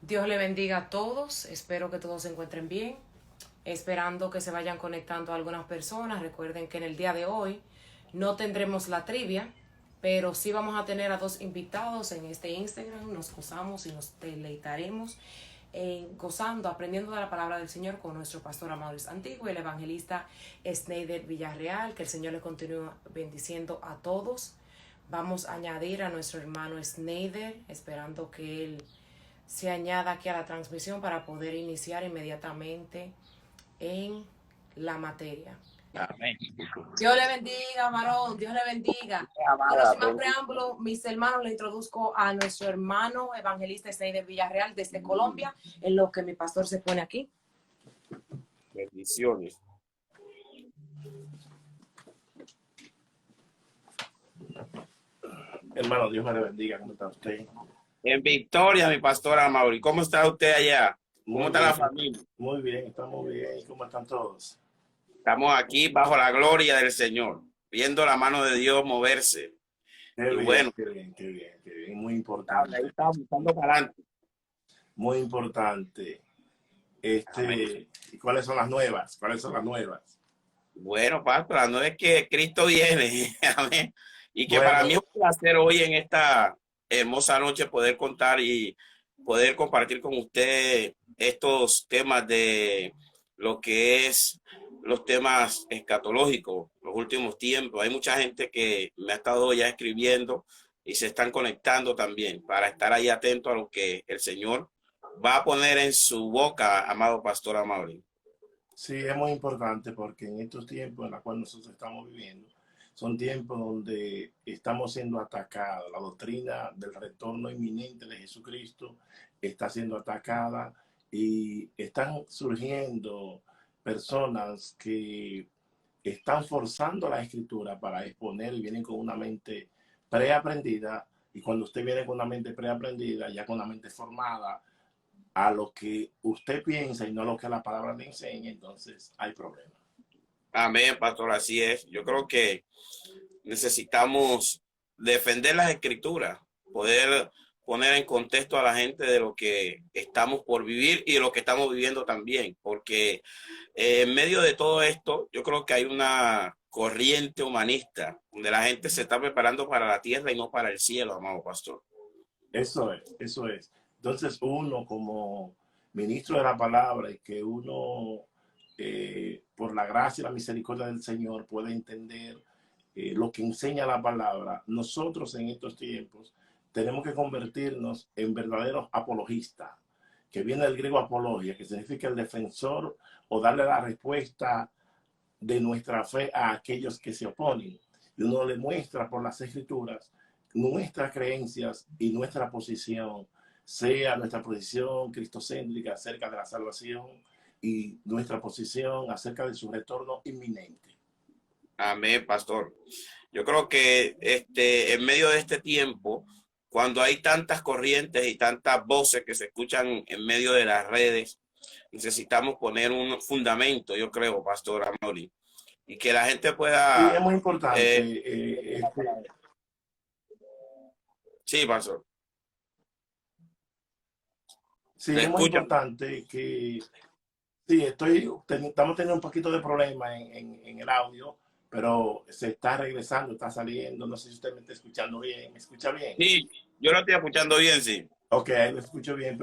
Dios le bendiga a todos, espero que todos se encuentren bien, esperando que se vayan conectando algunas personas. Recuerden que en el día de hoy no tendremos la trivia, pero sí vamos a tener a dos invitados en este Instagram. Nos gozamos y nos deleitaremos gozando, aprendiendo de la palabra del Señor con nuestro pastor Amaurice Antiguo y el evangelista Sneider Villarreal. Que el Señor le continúe bendiciendo a todos. Vamos a añadir a nuestro hermano Sneider, esperando que él se añada aquí a la transmisión para poder iniciar inmediatamente en la materia. Amén. Dios le bendiga, varón, Dios le bendiga. Bueno, sin más preámbulo, mis hermanos, le introduzco a nuestro hermano evangelista Sneider Villarreal desde Colombia, en lo que mi pastor se pone aquí. Bendiciones. Hermano, Dios me le bendiga. ¿Cómo está usted? En victoria, mi pastor Amaury. ¿Cómo está usted allá? ¿Cómo está la familia? Muy bien, estamos bien. ¿Y cómo están todos? Estamos aquí bajo la gloria del Señor, viendo la mano de Dios moverse. Qué Y bien, bueno, qué bien, qué bien, qué bien. Muy importante. ahí estamos buscando para adelante. Muy importante. Amén. ¿Y cuáles son las nuevas? ¿Cuáles son las nuevas? Bueno, pastor, no es que Cristo viene. Amén. Y que para mí es Bueno, un placer hoy en esta hermosa noche poder contar y poder compartir con usted estos temas de lo que es los temas escatológicos, los últimos tiempos. Hay mucha gente que me ha estado ya escribiendo y se están conectando también para estar ahí atento a lo que el Señor va a poner en su boca, amado pastor Amaury. sí, es muy importante porque en estos tiempos en los cuales nosotros estamos viviendo, son tiempos donde estamos siendo atacados. La doctrina del retorno inminente de Jesucristo está siendo atacada y están surgiendo personas que están forzando la escritura para exponer y vienen con una mente preaprendida. Y cuando usted viene con una mente preaprendida, ya con una mente formada a lo que usted piensa y no a lo que la palabra le enseña, entonces hay problemas. Amén, pastor, así es. Yo creo que necesitamos defender las escrituras, poder poner en contexto a la gente de lo que estamos por vivir y de lo que estamos viviendo también, porque en medio de todo esto, yo creo que hay una corriente humanista donde la gente se está preparando para la tierra y no para el cielo, amado pastor. Eso es, eso es. Entonces uno como ministro de la palabra y que uno, por la gracia y la misericordia del Señor, puede entender lo que enseña la palabra, nosotros en estos tiempos tenemos que convertirnos en verdaderos apologistas, que viene del griego apología, que significa el defensor o darle la respuesta de nuestra fe a aquellos que se oponen. Y uno le muestra por las escrituras nuestras creencias y nuestra posición, sea nuestra posición cristocéntrica acerca de la salvación y nuestra posición acerca de su retorno inminente. Amén, pastor. Yo creo que en medio de este tiempo, cuando hay tantas corrientes y tantas voces que se escuchan en medio de las redes, necesitamos poner un fundamento, yo creo, pastor Amaury, y que la gente Sí, es pueda... muy importante. Sí, pastor. Sí, ¿Me es muy escucha? importante que sí, estamos teniendo un poquito de problema en el audio, pero se está regresando, está saliendo. No sé si usted me está escuchando bien. ¿Me escucha bien? Sí, yo lo estoy escuchando bien, sí. Ok, ahí lo escucho bien.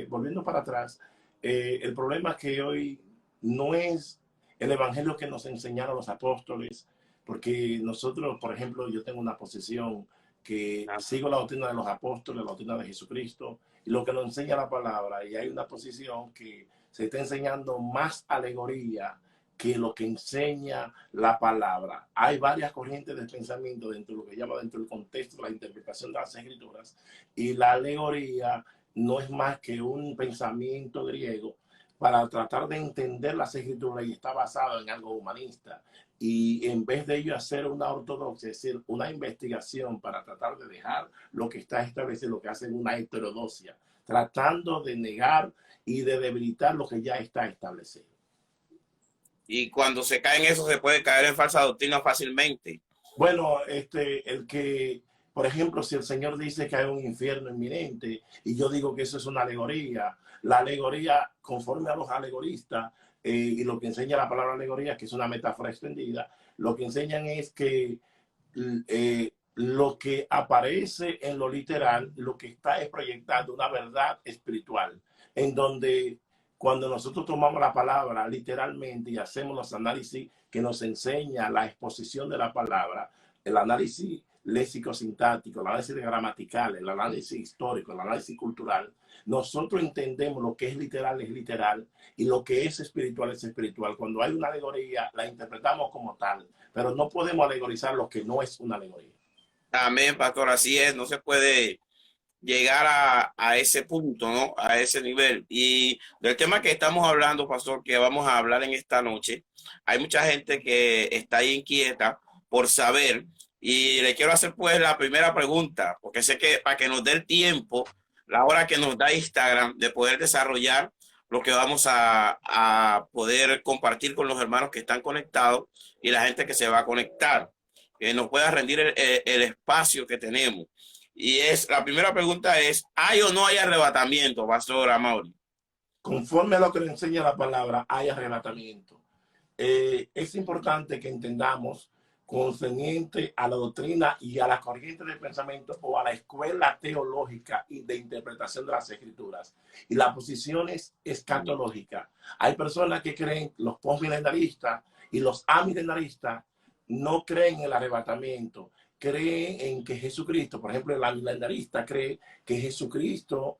Volviendo para atrás, el problema es que hoy no es el evangelio que nos enseñaron los apóstoles, porque nosotros, por ejemplo, yo tengo una posición que sigo la doctrina de los apóstoles, la doctrina de Jesucristo, y lo que nos enseña la palabra, y hay una posición que se está enseñando más alegoría que lo que enseña la palabra. Hay varias corrientes de pensamiento dentro de lo que llama dentro del contexto de la interpretación de las escrituras, y la alegoría no es más que un pensamiento griego para tratar de entender las escrituras y está basado en algo humanista. Y en vez de ello hacer una ortodoxia, es decir, una investigación para tratar de dejar lo que está establecido, lo que hacen una heterodoxia, tratando de negar y de debilitar lo que ya está establecido. Y cuando se cae en eso, se puede caer en falsa doctrina fácilmente. Bueno, el que por ejemplo, si el Señor dice que hay un infierno inminente y yo digo que eso es una alegoría, la alegoría, conforme a los alegoristas, y lo que enseña la palabra alegoría, que es una metáfora extendida, lo que enseñan es que lo que aparece en lo literal, lo que está es proyectando una verdad espiritual, en donde cuando nosotros tomamos la palabra literalmente y hacemos los análisis que nos enseña la exposición de la palabra, el análisis léxico-sintáctico, el análisis gramatical, el análisis histórico, el análisis cultural, nosotros entendemos lo que es literal y lo que es espiritual. Cuando hay una alegoría, la interpretamos como tal, pero no podemos alegorizar lo que no es una alegoría. Amén, pastor, así es, no se puede llegar a ese punto, ¿no? A ese nivel. Y del tema que estamos hablando, pastor, que vamos a hablar en esta noche, hay mucha gente que está ahí inquieta por saber, y le quiero hacer pues la primera pregunta, porque sé que para que nos dé el tiempo, la hora que nos da Instagram, de poder desarrollar lo que vamos a poder compartir con los hermanos que están conectados y la gente que se va a conectar, que nos pueda rendir el espacio que tenemos. Y la primera pregunta es, ¿hay o no hay arrebatamiento, pastor Amaury? Conforme a lo que le enseña la palabra, hay arrebatamiento. Es importante que entendamos concerniente a la doctrina y a la corriente de pensamiento o a la escuela teológica y de interpretación de las escrituras y la posición es escatológica. Hay personas que creen, los postmilenaristas y los amilenaristas no creen en el arrebatamiento, creen en que Jesucristo, por ejemplo, el amilenarista cree que Jesucristo,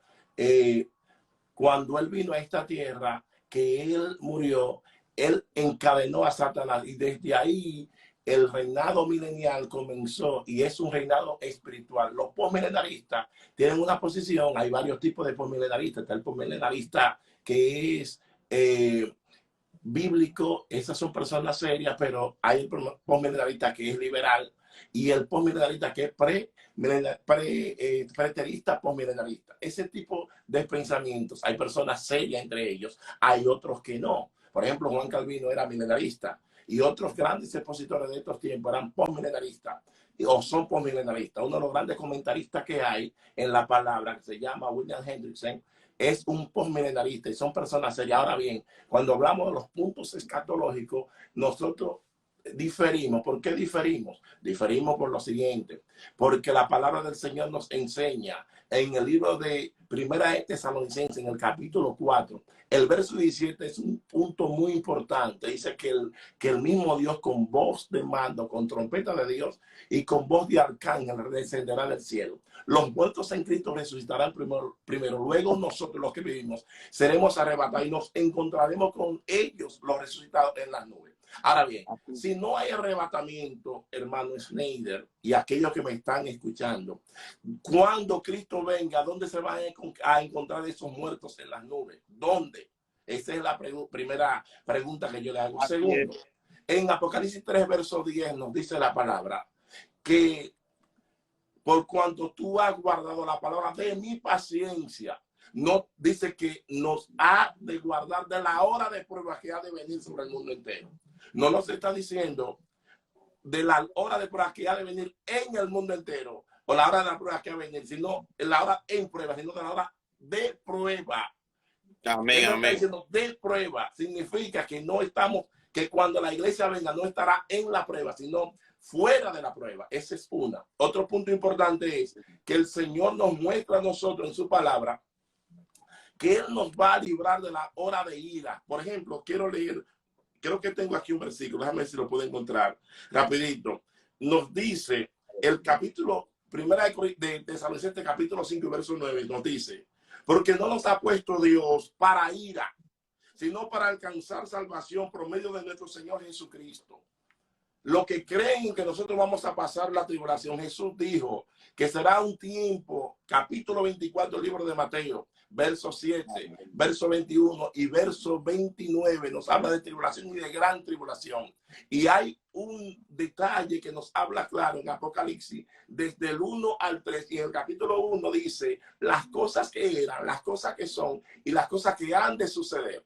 cuando él vino a esta tierra, que él murió, él encadenó a Satanás y desde ahí el reinado milenial comenzó y es un reinado espiritual. Los postmilenaristas tienen una posición, hay varios tipos de postmilenaristas. Está el postmilenarista que es bíblico, esas son personas serias, pero hay el postmilenarista que es liberal y el postmilenarista que es preterista, postmilenarista. Ese tipo de pensamientos, hay personas serias entre ellos, hay otros que no. Por ejemplo, Juan Calvino era milenarista y otros grandes expositores de estos tiempos eran postmilenaristas o son postmilenaristas. Uno de los grandes comentaristas que hay en la palabra, que se llama William Hendrickson, es un postmilenarista y son personas serias. Ahora bien, cuando hablamos de los puntos escatológicos, nosotros diferimos. ¿Por qué diferimos? Diferimos por lo siguiente, porque la palabra del Señor nos enseña en el libro de Primera de Tesalonicenses, en el capítulo 4, el verso 17 es un punto muy importante. Dice que el mismo Dios con voz de mando, con trompeta de Dios y con voz de arcángel descenderá del cielo. Los muertos en Cristo resucitarán primero. Luego nosotros los que vivimos seremos arrebatados y nos encontraremos con ellos, los resucitados, en las nubes. Ahora bien, si no hay arrebatamiento, hermano Schneider y aquellos que me están escuchando, cuando Cristo venga, ¿dónde se van a encontrar esos muertos en las nubes? ¿Dónde? Esa es la primera pregunta que yo le hago. Segundo, en Apocalipsis 3, verso 10 nos dice la palabra que por cuanto tú has guardado la palabra de mi paciencia, no dice que nos ha de guardar de la hora de prueba que ha de venir sobre el mundo entero. No nos está diciendo de la hora de prueba que ha de venir en el mundo entero o la hora de la prueba que ha de venir, sino la hora en prueba, sino de la hora de prueba. Amén, amén. Está diciendo de prueba significa que no estamos, que cuando la iglesia venga no estará en la prueba, sino fuera de la prueba. Esa es una. Otro punto importante es que el Señor nos muestra a nosotros en su palabra que Él nos va a librar de la hora de ira. Por ejemplo, quiero leer, creo que tengo aquí un versículo, déjame ver si lo puedo encontrar rapidito. Nos dice el capítulo, primera de Tesalonicenses, capítulo 5, verso 9, nos dice, porque no nos ha puesto Dios para ira, sino para alcanzar salvación por medio de nuestro Señor Jesucristo. Los que creen que nosotros vamos a pasar la tribulación, Jesús dijo que será un tiempo, capítulo 24 del libro de Mateo, verso 7, verso 21 y verso 29, nos habla de tribulación y de gran tribulación. Y hay un detalle que nos habla claro en Apocalipsis, desde el 1 al 3, y en el capítulo 1 dice las cosas que eran, las cosas que son y las cosas que han de suceder.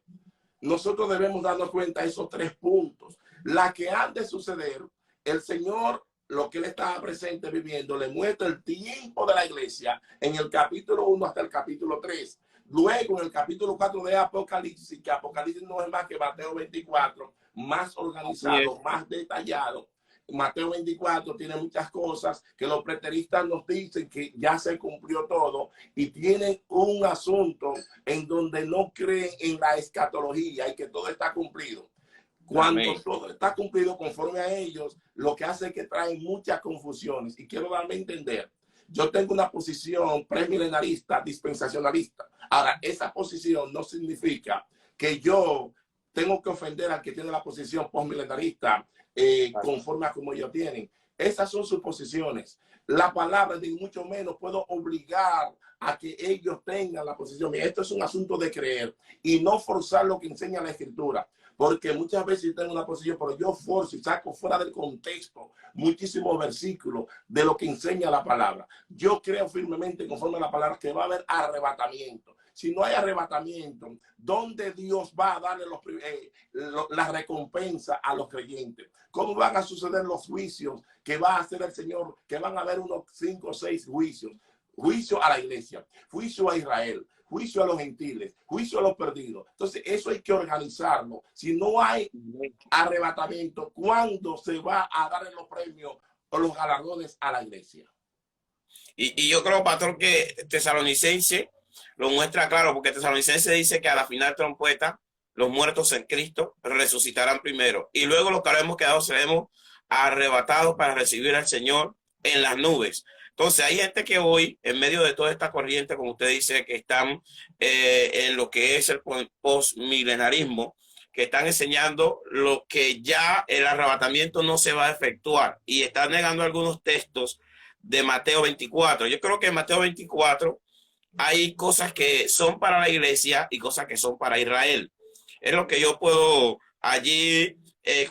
Nosotros debemos darnos cuenta de esos tres puntos. La que han de suceder, el Señor lo que él estaba presente viviendo, le muestra el tiempo de la iglesia en el capítulo 1 hasta el capítulo 3. Luego en el capítulo 4 de Apocalipsis, que Apocalipsis no es más que Mateo 24, más organizado, más detallado. Mateo 24 tiene muchas cosas que los preteristas nos dicen que ya se cumplió todo y tienen un asunto en donde no creen en la escatología y que todo está cumplido. Cuando Amén. Todo está cumplido conforme a ellos, lo que hace es que traen muchas confusiones. Y quiero darme a entender, yo tengo una posición premilenarista, dispensacionalista. Ahora, esa posición no significa que yo tengo que ofender al que tiene la posición postmilenarista conforme a como ellos tienen. Esas son sus posiciones. La palabra, ni mucho menos puedo obligar a que ellos tengan la posición. Esto es un asunto de creer y no forzar lo que enseña la Escritura. Porque muchas veces yo tengo una posición, pero yo forzo y saco fuera del contexto muchísimos versículos de lo que enseña la palabra. Yo creo firmemente, conforme a la palabra, que va a haber arrebatamiento. Si no hay arrebatamiento, ¿dónde Dios va a darle la recompensa a los creyentes? ¿Cómo van a suceder los juicios que va a hacer el Señor? Que van a haber unos 5 o 6 juicios. Juicio a la iglesia, juicio a Israel, juicio a los gentiles, juicio a los perdidos. Entonces, eso hay que organizarlo. Si no hay arrebatamiento, ¿cuándo se va a dar los premios o los galardones a la iglesia? Y yo creo, pastor, que Tesalonicense lo muestra claro, porque Tesalonicense dice que a la final trompeta, los muertos en Cristo resucitarán primero. Y luego los que habremos quedado seremos arrebatados para recibir al Señor en las nubes. Entonces hay gente que hoy, en medio de toda esta corriente, como usted dice, que están en lo que es el postmilenarismo, que están enseñando lo que ya el arrebatamiento no se va a efectuar y están negando algunos textos de Mateo 24. Yo creo que en Mateo 24 hay cosas que son para la iglesia y cosas que son para Israel. Es lo que yo puedo allí...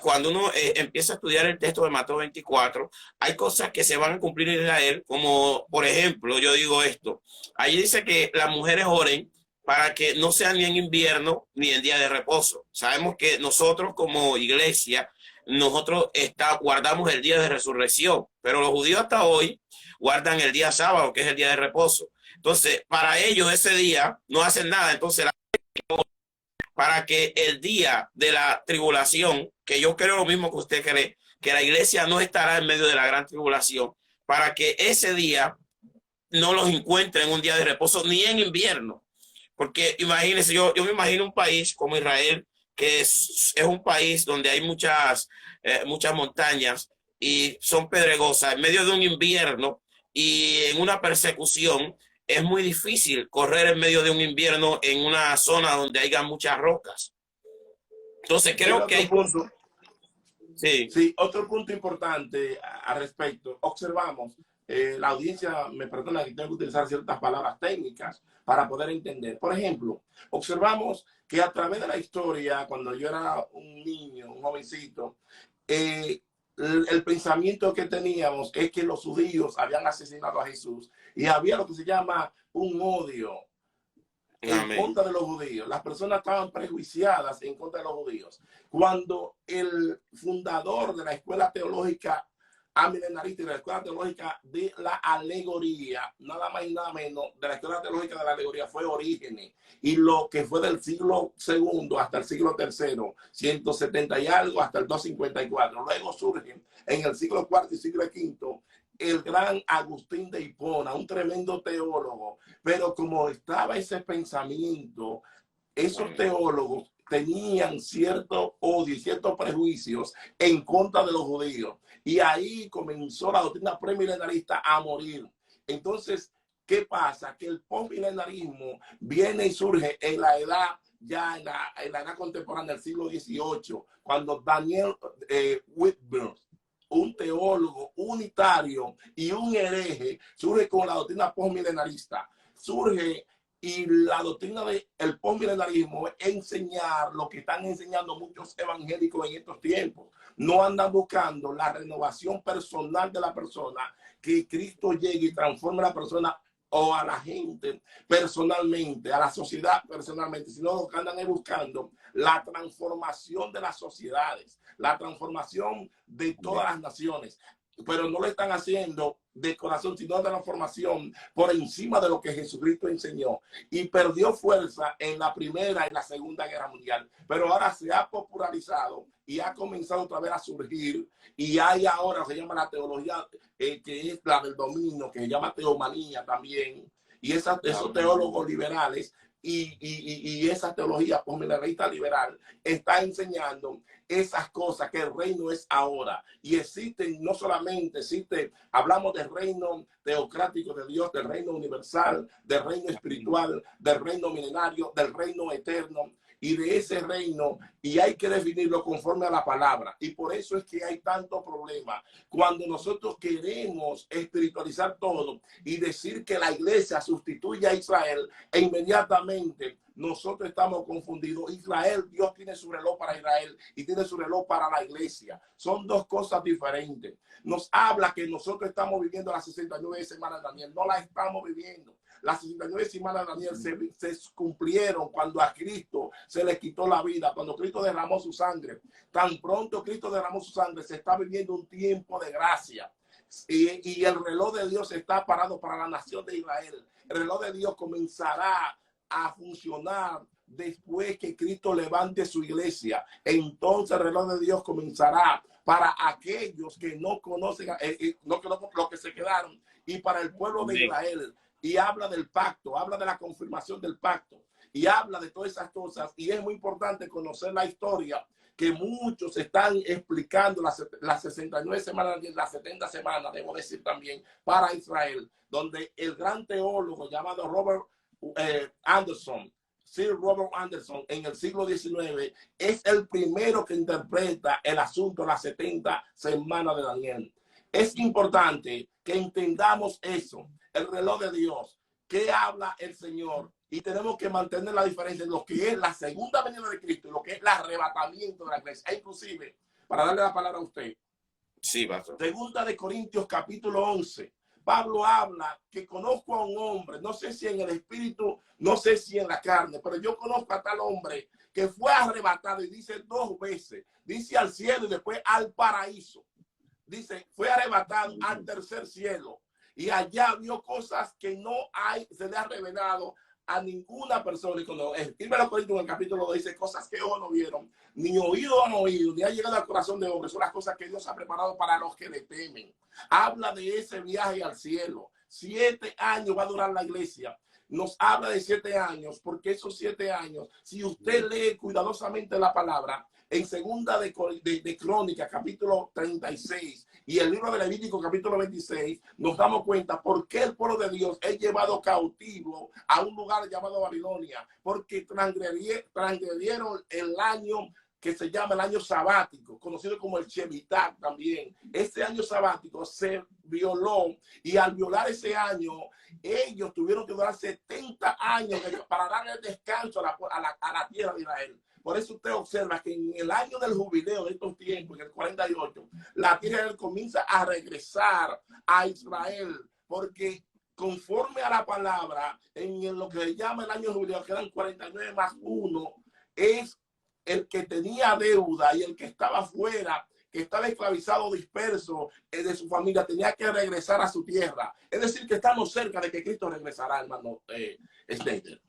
cuando uno empieza a estudiar el texto de Mateo 24, hay cosas que se van a cumplir en Israel, como por ejemplo, yo digo esto, ahí dice que las mujeres oren para que no sea ni en invierno ni en día de reposo. Sabemos que nosotros como iglesia, nosotros guardamos el día de resurrección, pero los judíos hasta hoy guardan el día sábado, que es el día de reposo. Entonces, para ellos ese día no hacen nada. Entonces, para que el día de la tribulación, que yo creo lo mismo que usted cree, que la iglesia no estará en medio de la gran tribulación, para que ese día no los encuentre en un día de reposo, ni en invierno. Porque imagínense, yo me imagino un país como Israel, que es un país donde hay muchas montañas y son pedregosas, en medio de un invierno y en una persecución. Es muy difícil correr en medio de un invierno en una zona donde haya muchas rocas. Entonces creo que hay punto. Sí, otro punto importante al respecto. Observamos, la audiencia me perdona que tengo que utilizar ciertas palabras técnicas para poder entender. Por ejemplo, observamos que a través de la historia, cuando yo era un niño, un jovencito, el pensamiento que teníamos es que los judíos habían asesinado a Jesús y había lo que se llama un odio en contra de los judíos. Las personas estaban prejuiciadas en contra de los judíos. Cuando el fundador de la escuela teológica amilenarista y de la escuela teológica de la alegoría, nada más y nada menos, de la escuela teológica de la alegoría fue Orígenes, y lo que fue del siglo II hasta el siglo III, 170 y algo, hasta el 254. Luego surge en el siglo IV y siglo V el gran Agustín de Hipona, un tremendo teólogo, pero como estaba ese pensamiento, esos teólogos tenían cierto odio y ciertos prejuicios en contra de los judíos. Y ahí comenzó la doctrina premilenarista a morir. Entonces, ¿qué pasa? Que el postmilenarismo viene y surge en la edad, ya en la edad contemporánea del siglo XVIII, cuando Daniel Whitburn, un teólogo unitario y un hereje, surge con la doctrina postmilenarista. Surge y la doctrina del postmilenarismo es enseñar lo que están enseñando muchos evangélicos en estos tiempos. No andan buscando la renovación personal de la persona, que Cristo llegue y transforme a la persona o a la gente personalmente, a la sociedad personalmente, sino lo que andan es buscando la transformación de las sociedades, la transformación de todas las naciones. pero no lo están haciendo de corazón, sino de transformación por encima de lo que Jesucristo enseñó. Y perdió fuerza en la Primera y la Segunda Guerra Mundial. Pero ahora se ha popularizado y ha comenzado otra vez a surgir. Y hay ahora, se llama la teología, que es la del dominio, que se llama teomanía también. Y esos teólogos liberales y esa teología postmilenarista liberal está enseñando esas cosas, que el reino es ahora. Y existen, no solamente existe, hablamos del reino teocrático de Dios, del reino universal, del reino espiritual, del reino milenario, del reino eterno, y de ese reino, y hay que definirlo conforme a la palabra. Y por eso es que hay tanto problema cuando nosotros queremos espiritualizar todo y decir que la iglesia sustituye a Israel, e inmediatamente nosotros estamos confundidos. Israel, Dios tiene su reloj para Israel y tiene su reloj para la iglesia. Son dos cosas diferentes. Nos habla que nosotros estamos viviendo las 69 semanas de Daniel. No la estamos viviendo. Las 69 semanas de Daniel se cumplieron cuando a Cristo se le quitó la vida, cuando Cristo derramó su sangre. Tan pronto Cristo derramó su sangre, se está viviendo un tiempo de gracia. Y el reloj de Dios está parado para la nación de Israel. El reloj de Dios comenzará a funcionar después que Cristo levante su iglesia. Entonces el reloj de Dios comenzará para aquellos que no conocen, los que se quedaron, y para el pueblo de Israel. Y habla del pacto, habla de la confirmación del pacto, y habla de todas esas cosas. Y es muy importante conocer la historia, que muchos están explicando las 69 semanas, las 70 semanas, debo decir también, para Israel, donde el gran teólogo llamado Robert Anderson, Sir Robert Anderson, en el siglo XIX, es el primero que interpreta el asunto de las 70 semanas de Daniel. Es importante que entendamos eso, el reloj de Dios, que habla el Señor, y tenemos que mantener la diferencia en lo que es la segunda venida de Cristo y lo que es el arrebatamiento de la iglesia. E inclusive, para darle la palabra a usted, sí, pastor. Segunda de Corintios capítulo 11, Pablo habla que conozco a un hombre, no sé si en el espíritu, no sé si en la carne, pero yo conozco a tal hombre que fue arrebatado, y dice 2 veces, dice al cielo y después al paraíso. Dice, fue arrebatado al tercer cielo, y allá vio cosas que no se le ha revelado a ninguna persona. Y cuando escribe los Corintios en el capítulo 2, dice cosas que ojos no vieron, ni oído han oído, ni ha llegado al corazón de hombre. Son las cosas que Dios ha preparado para los que le temen. Habla de ese viaje al cielo. 7 años va a durar la iglesia. Nos habla de 7 años, porque esos 7 años, si usted lee cuidadosamente la palabra, en segunda de Crónicas, capítulo 36, y el libro de Levítico, capítulo 26, nos damos cuenta por qué el pueblo de Dios es llevado cautivo a un lugar llamado Babilonia, porque transgredieron el año que se llama el año sabático, conocido como el Shemitah también. Este año sabático se violó, y al violar ese año, ellos tuvieron que durar 70 años para darle descanso a la tierra de Israel. Por eso usted observa que en el año del jubileo de estos tiempos, en el 48, la tierra de Israel comienza a regresar a Israel, porque conforme a la palabra, en lo que se llama el año del jubileo, quedan 49 más 1, es el que tenía deuda y el que estaba fuera, que estaba esclavizado, disperso de su familia, tenía que regresar a su tierra. Es decir, que estamos cerca de que Cristo regresará, hermano Snyder.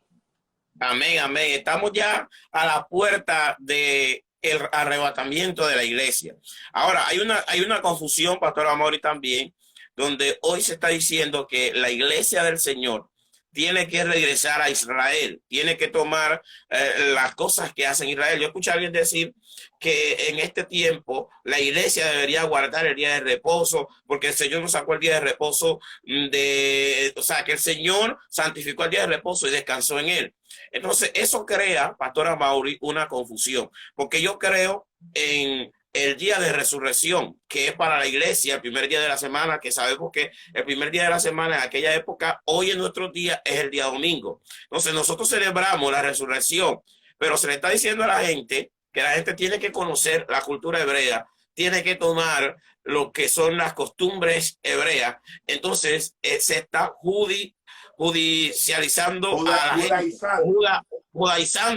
Amén, amén. Estamos ya a la puerta del arrebatamiento de la iglesia. Ahora, hay una confusión, Pastor Amaury, también, donde hoy se está diciendo que la iglesia del Señor tiene que regresar a Israel, tiene que tomar las cosas que hacen Israel. Yo escuché a alguien decir que en este tiempo la iglesia debería guardar el día de reposo, porque el Señor nos sacó el día de reposo o sea, que el Señor santificó el día de reposo y descansó en él. Entonces, eso crea, Pastor Amaury, una confusión, porque yo creo en el día de resurrección, que es para la iglesia el primer día de la semana, que sabemos que el primer día de la semana en aquella época, hoy en nuestro día, es el día domingo. Entonces, nosotros celebramos la resurrección, pero se le está diciendo a la gente que la gente tiene que conocer la cultura hebrea, tiene que tomar lo que son las costumbres hebreas. Entonces, se está judaizando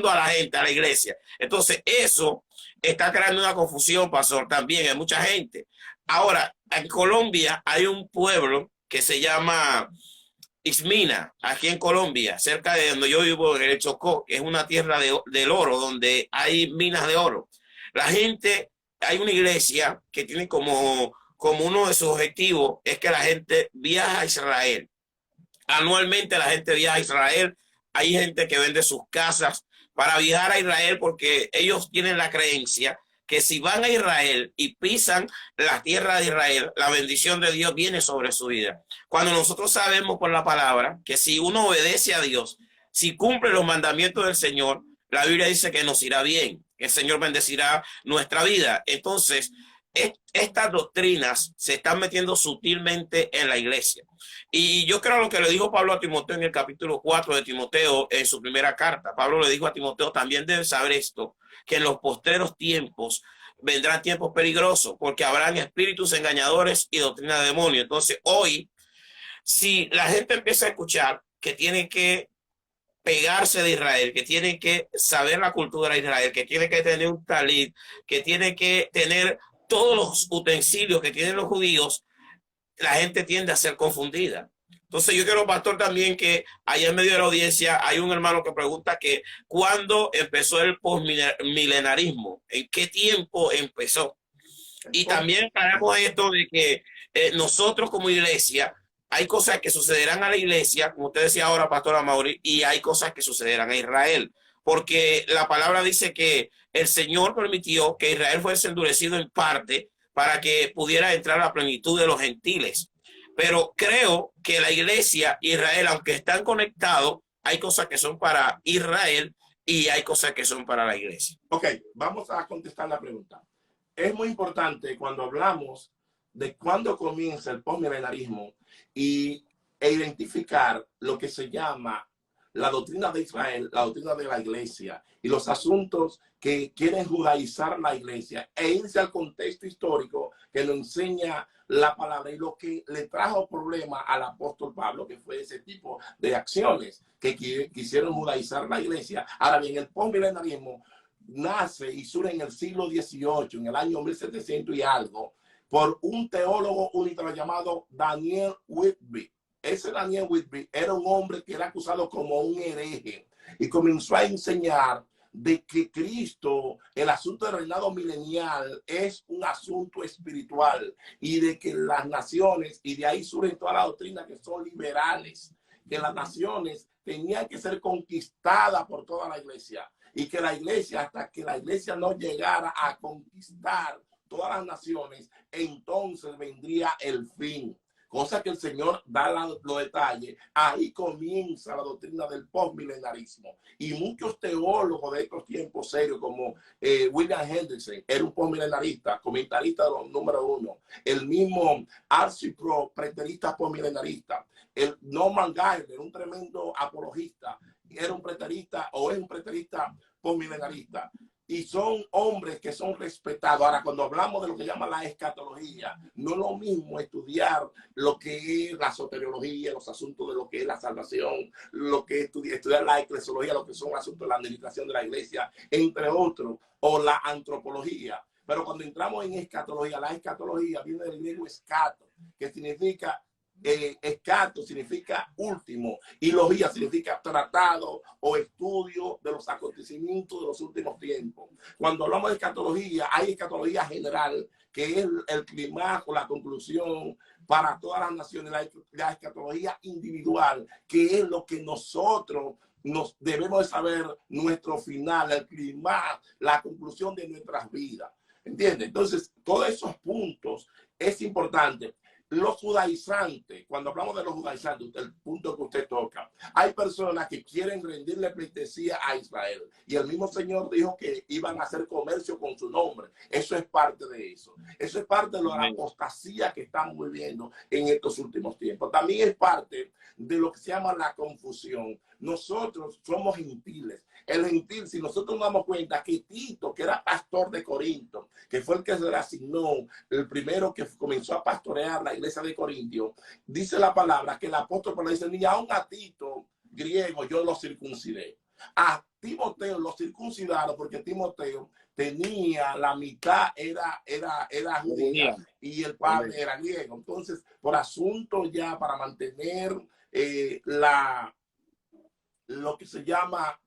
a la gente, a la iglesia. Entonces, eso está creando una confusión, pastor, también en mucha gente. Ahora, en Colombia hay un pueblo que se llama Ismina, aquí en Colombia, cerca de donde yo vivo, en el Chocó, que es una tierra del oro, donde hay minas de oro. La gente, hay una iglesia que tiene como uno de sus objetivos es que la gente viaja a Israel. Anualmente la gente viaja a Israel. Hay gente que vende sus casas para viajar a Israel porque ellos tienen la creencia que si van a Israel y pisan la tierra de Israel, la bendición de Dios viene sobre su vida. Cuando nosotros sabemos por la palabra que si uno obedece a Dios, si cumple los mandamientos del Señor, la Biblia dice que nos irá bien, que el Señor bendecirá nuestra vida. Entonces, estas doctrinas se están metiendo sutilmente en la iglesia. Y yo creo lo que le dijo Pablo a Timoteo en el capítulo 4 de Timoteo, en su primera carta. Pablo le dijo a Timoteo, también debes saber esto, que en los postreros tiempos vendrán tiempos peligrosos, porque habrán espíritus engañadores y doctrina de demonios. Entonces, hoy, si la gente empieza a escuchar que tiene que pegarse de Israel, que tiene que saber la cultura de Israel, que tiene que tener un talit, que tiene que tener todos los utensilios que tienen los judíos, la gente tiende a ser confundida. Entonces yo quiero, pastor, también que allá en medio de la audiencia hay un hermano que pregunta que ¿cuándo empezó el postmilenarismo? ¿En qué tiempo empezó? Y también traemos esto de que nosotros como iglesia, hay cosas que sucederán a la iglesia, como usted decía ahora, pastor Amaury, y hay cosas que sucederán a Israel. Porque la palabra dice que el Señor permitió que Israel fuese endurecido en parte para que pudiera entrar a la plenitud de los gentiles. Pero creo que la iglesia y Israel, aunque están conectados, hay cosas que son para Israel y hay cosas que son para la iglesia. Ok, vamos a contestar la pregunta. Es muy importante cuando hablamos de cuándo comienza el postmilenarismo e identificar lo que se llama la doctrina de Israel, la doctrina de la iglesia y los asuntos que quieren judaizar la iglesia e irse al contexto histórico que nos enseña la palabra y lo que le trajo problema al apóstol Pablo, que fue ese tipo de acciones que quisieron judaizar la iglesia. Ahora bien, el postmilenarismo nace y surge en el siglo XVIII, en el año 1700 y algo, por un teólogo unitario llamado Daniel Whitby. Ese Daniel Whitby era un hombre que era acusado como un hereje y comenzó a enseñar de que Cristo, el asunto del reinado milenial, es un asunto espiritual y de que las naciones, y de ahí surgen todas las doctrinas que son liberales, que las naciones tenían que ser conquistadas por toda la iglesia y que la iglesia, hasta que la iglesia no llegara a conquistar todas las naciones, entonces vendría el fin. Cosa que el Señor da los detalles. Ahí comienza la doctrina del postmilenarismo. Y muchos teólogos de estos tiempos serios, como William Hendrickson, era un postmilenarista, comentarista de los número 1. El mismo R.C. Sproul, preterista postmilenarista. El Norman Geisler, un tremendo apologista, era un preterista o es un preterista postmilenarista. Y son hombres que son respetados. Ahora, cuando hablamos de lo que llama la escatología, no es lo mismo estudiar lo que es la soteriología, los asuntos de lo que es la salvación, lo que es estudiar la eclesiología, lo que son asuntos de la administración de la iglesia, entre otros, o la antropología. Pero cuando entramos en escatología, la escatología viene del griego escato, que significa escato significa último y logía significa tratado o estudio de los acontecimientos de los últimos tiempos. Cuando hablamos de escatología, hay escatología general, que es el climax o la conclusión para todas las naciones, la escatología individual, que es lo que nosotros nos debemos de saber, nuestro final, el climax, la conclusión de nuestras vidas. ¿Entiendes? Entonces, todos esos puntos es importante. Los judaizantes, cuando hablamos de los judaizantes, el punto que usted toca, hay personas que quieren rendirle pleitesía a Israel. Y el mismo Señor dijo que iban a hacer comercio con su nombre. Eso es parte de eso. Eso es parte de la apostasía que estamos viviendo en estos últimos tiempos. También es parte de lo que se llama la confusión. Nosotros somos gentiles. El gentil, si nosotros nos damos cuenta que Tito, que era pastor de Corinto, que fue el que se le asignó, el primero que comenzó a pastorear la iglesia de Corintio, dice la palabra que el apóstol Pablo dice, ni aun a Tito, griego, yo lo circuncidé. A Timoteo lo circuncidaron porque Timoteo tenía la mitad, era judía y el padre era griego. Entonces, por asunto ya para mantener lo que se llama,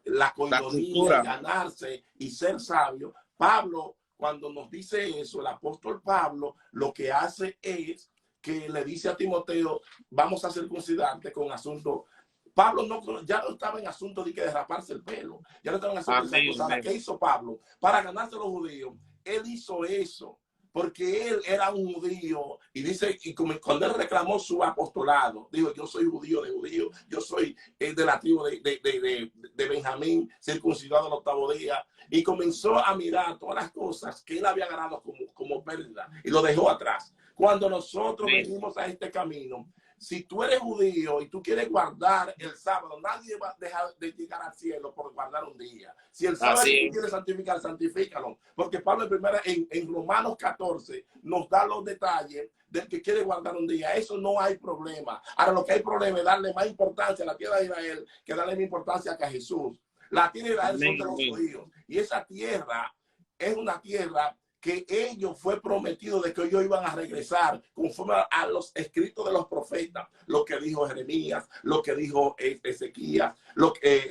la coinonía, ganarse y ser sabio, Pablo, cuando nos dice eso, el apóstol Pablo lo que hace es que le dice a Timoteo, vamos a circuncidarte con asunto. Pablo ya no estaba en asunto de que derraparse el pelo, ya no estaba en asunto de esa cosa. ¿Qué hizo Pablo? Para ganarse a los judíos, él hizo eso, porque él era un judío, y dice, y cuando él reclamó su apostolado, dijo, yo soy judío de judío, yo soy de la tribu de Benjamín, circuncidado al 8º día, y comenzó a mirar todas las cosas que él había ganado como pérdida, y lo dejó atrás. Cuando nosotros venimos a este camino, si tú eres judío y tú quieres guardar el sábado, nadie va a dejar de llegar al cielo por guardar un día. Si el sábado tú quieres santificar, santifícalo. Porque Pablo en Romanos 14 nos da los detalles del que quiere guardar un día. Eso no hay problema. Ahora lo que hay problema es darle más importancia a la tierra de Israel que darle más importancia que a Jesús. La tierra de Israel son de los judíos. Y esa tierra es una tierra que ellos fue prometido de que ellos iban a regresar conforme a los escritos de los profetas, lo que dijo Jeremías, lo que dijo Ezequiel, lo que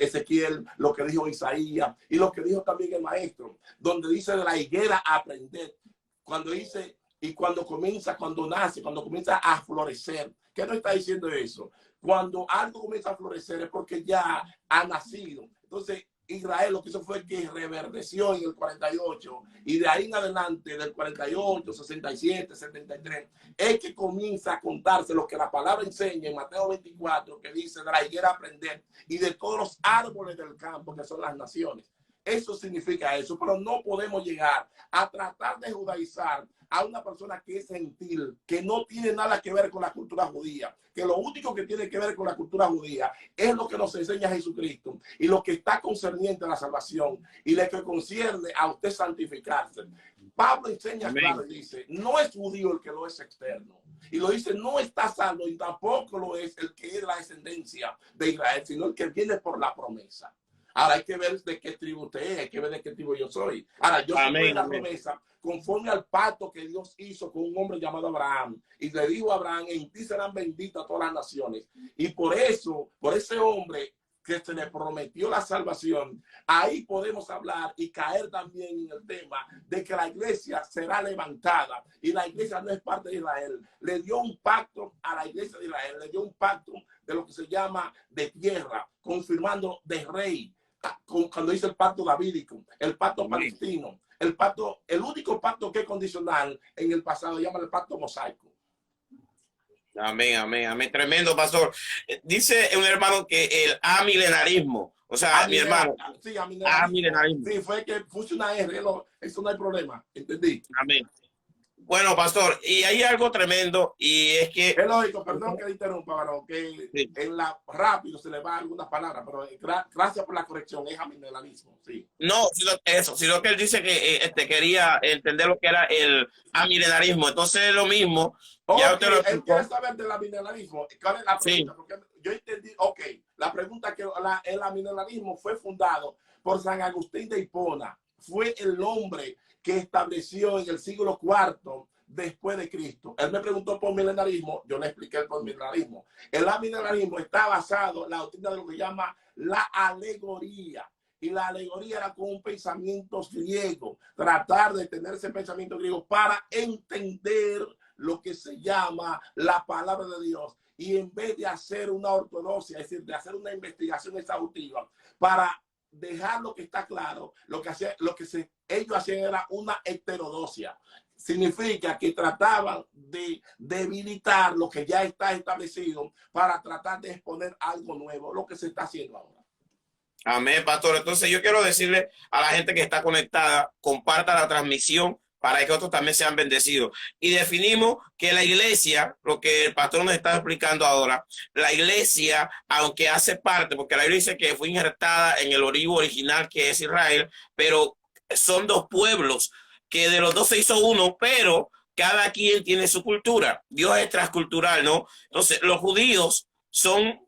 dijo Isaías y lo que dijo también el maestro, donde dice de la higuera aprender, cuando dice y cuando nace, cuando comienza a florecer. ¿Qué no está diciendo eso? Cuando algo comienza a florecer es porque ya ha nacido. Entonces, Israel lo que hizo fue que reverdeció en el 48 y de ahí en adelante, del 48, 67, 73, es que comienza a contarse lo que la palabra enseña en Mateo 24, que dice de la higuera aprender y de todos los árboles del campo, que son las naciones. Eso significa eso, pero no podemos llegar a tratar de judaizar a una persona que es gentil, que no tiene nada que ver con la cultura judía, que lo único que tiene que ver con la cultura judía es lo que nos enseña Jesucristo y lo que está concerniente a la salvación y lo que concierne a usted santificarse. Pablo enseña claro y dice, no es judío el que lo es externo. Y lo dice, no está salvo y tampoco lo es el que es la descendencia de Israel, sino el que viene por la promesa. Ahora hay que ver de qué tribu usted es, hay que ver de qué tribu yo soy. Ahora yo soy la promesa conforme al pacto que Dios hizo con un hombre llamado Abraham. Y le dijo a Abraham, en ti serán benditas todas las naciones. Y por eso, por ese hombre que se le prometió la salvación, ahí podemos hablar y caer también en el tema de que la iglesia será levantada. Y la iglesia no es parte de Israel. Le dio un pacto a la iglesia de Israel, le dio un pacto de lo que se llama de tierra, confirmando de rey. Cuando dice el pacto davídico, el pacto palestino, el único pacto que es condicional en el pasado, llama el pacto mosaico. Amén, amén, amén. Tremendo, pastor. Dice un hermano que el amilenarismo, o sea, mi hermano. Sí, amilenarismo. Sí, fue que puse una R, eso no hay problema, entendí. Amén. Bueno, pastor, y hay algo tremendo, y es que... Es lógico, perdón que le interrumpa, varón, que sí, en la rápido se le va algunas palabras, pero gracias por la corrección, es amilenarismo, sí. No, sino que él dice que quería entender lo que era el amilenarismo, entonces es lo mismo. Ya usted él quiere saber del amilenarismo, ¿cuál es la pregunta? Sí. Porque yo entendí, la pregunta que el amilenarismo fue fundado por San Agustín de Hipona, fue el hombre que estableció en el siglo IV después de Cristo. Él me preguntó por milenarismo, yo le expliqué por milenarismo. El milenarismo está basado en la doctrina de lo que llama la alegoría. Y la alegoría era con un pensamiento griego, tratar de tener ese pensamiento griego para entender lo que se llama la palabra de Dios. Y en vez de hacer una ortodoxia, es decir, de hacer una investigación exhaustiva para dejar lo que está claro, ellos hacían era una heterodoxia. Significa que trataban de debilitar lo que ya está establecido para tratar de exponer algo nuevo, lo que se está haciendo ahora. Amén, pastor. Entonces yo quiero decirle a la gente que está conectada, comparta la transmisión para que otros también sean bendecidos. Y definimos que la iglesia, lo que el pastor nos está explicando ahora, la iglesia, aunque hace parte, porque la Biblia dice que fue injertada en el origen original que es Israel, pero son dos pueblos, que de los dos se hizo uno, pero cada quien tiene su cultura. Dios es transcultural, ¿no? Entonces los judíos son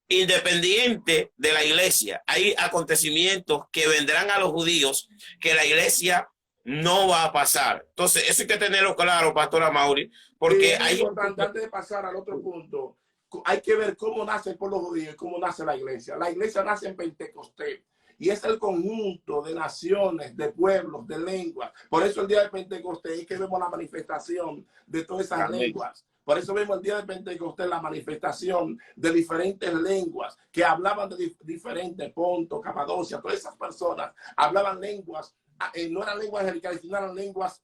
independientes de la iglesia. Hay acontecimientos que vendrán a los judíos que la iglesia no va a pasar. Entonces, eso hay que tenerlo claro, Pastor Amaury, porque es importante, antes de pasar al otro punto, hay que ver cómo nace el pueblo judío y cómo nace la iglesia. La iglesia nace en Pentecostés y es el conjunto de naciones, de pueblos, de lenguas. Por eso el día de Pentecostés es que vemos la manifestación de todas esas lenguas. Por eso vemos el día de Pentecostés la manifestación de diferentes lenguas que hablaban de diferentes, Ponto, Capadocia, todas esas personas hablaban lenguas, no eran lenguas angelicales, sino eran lenguas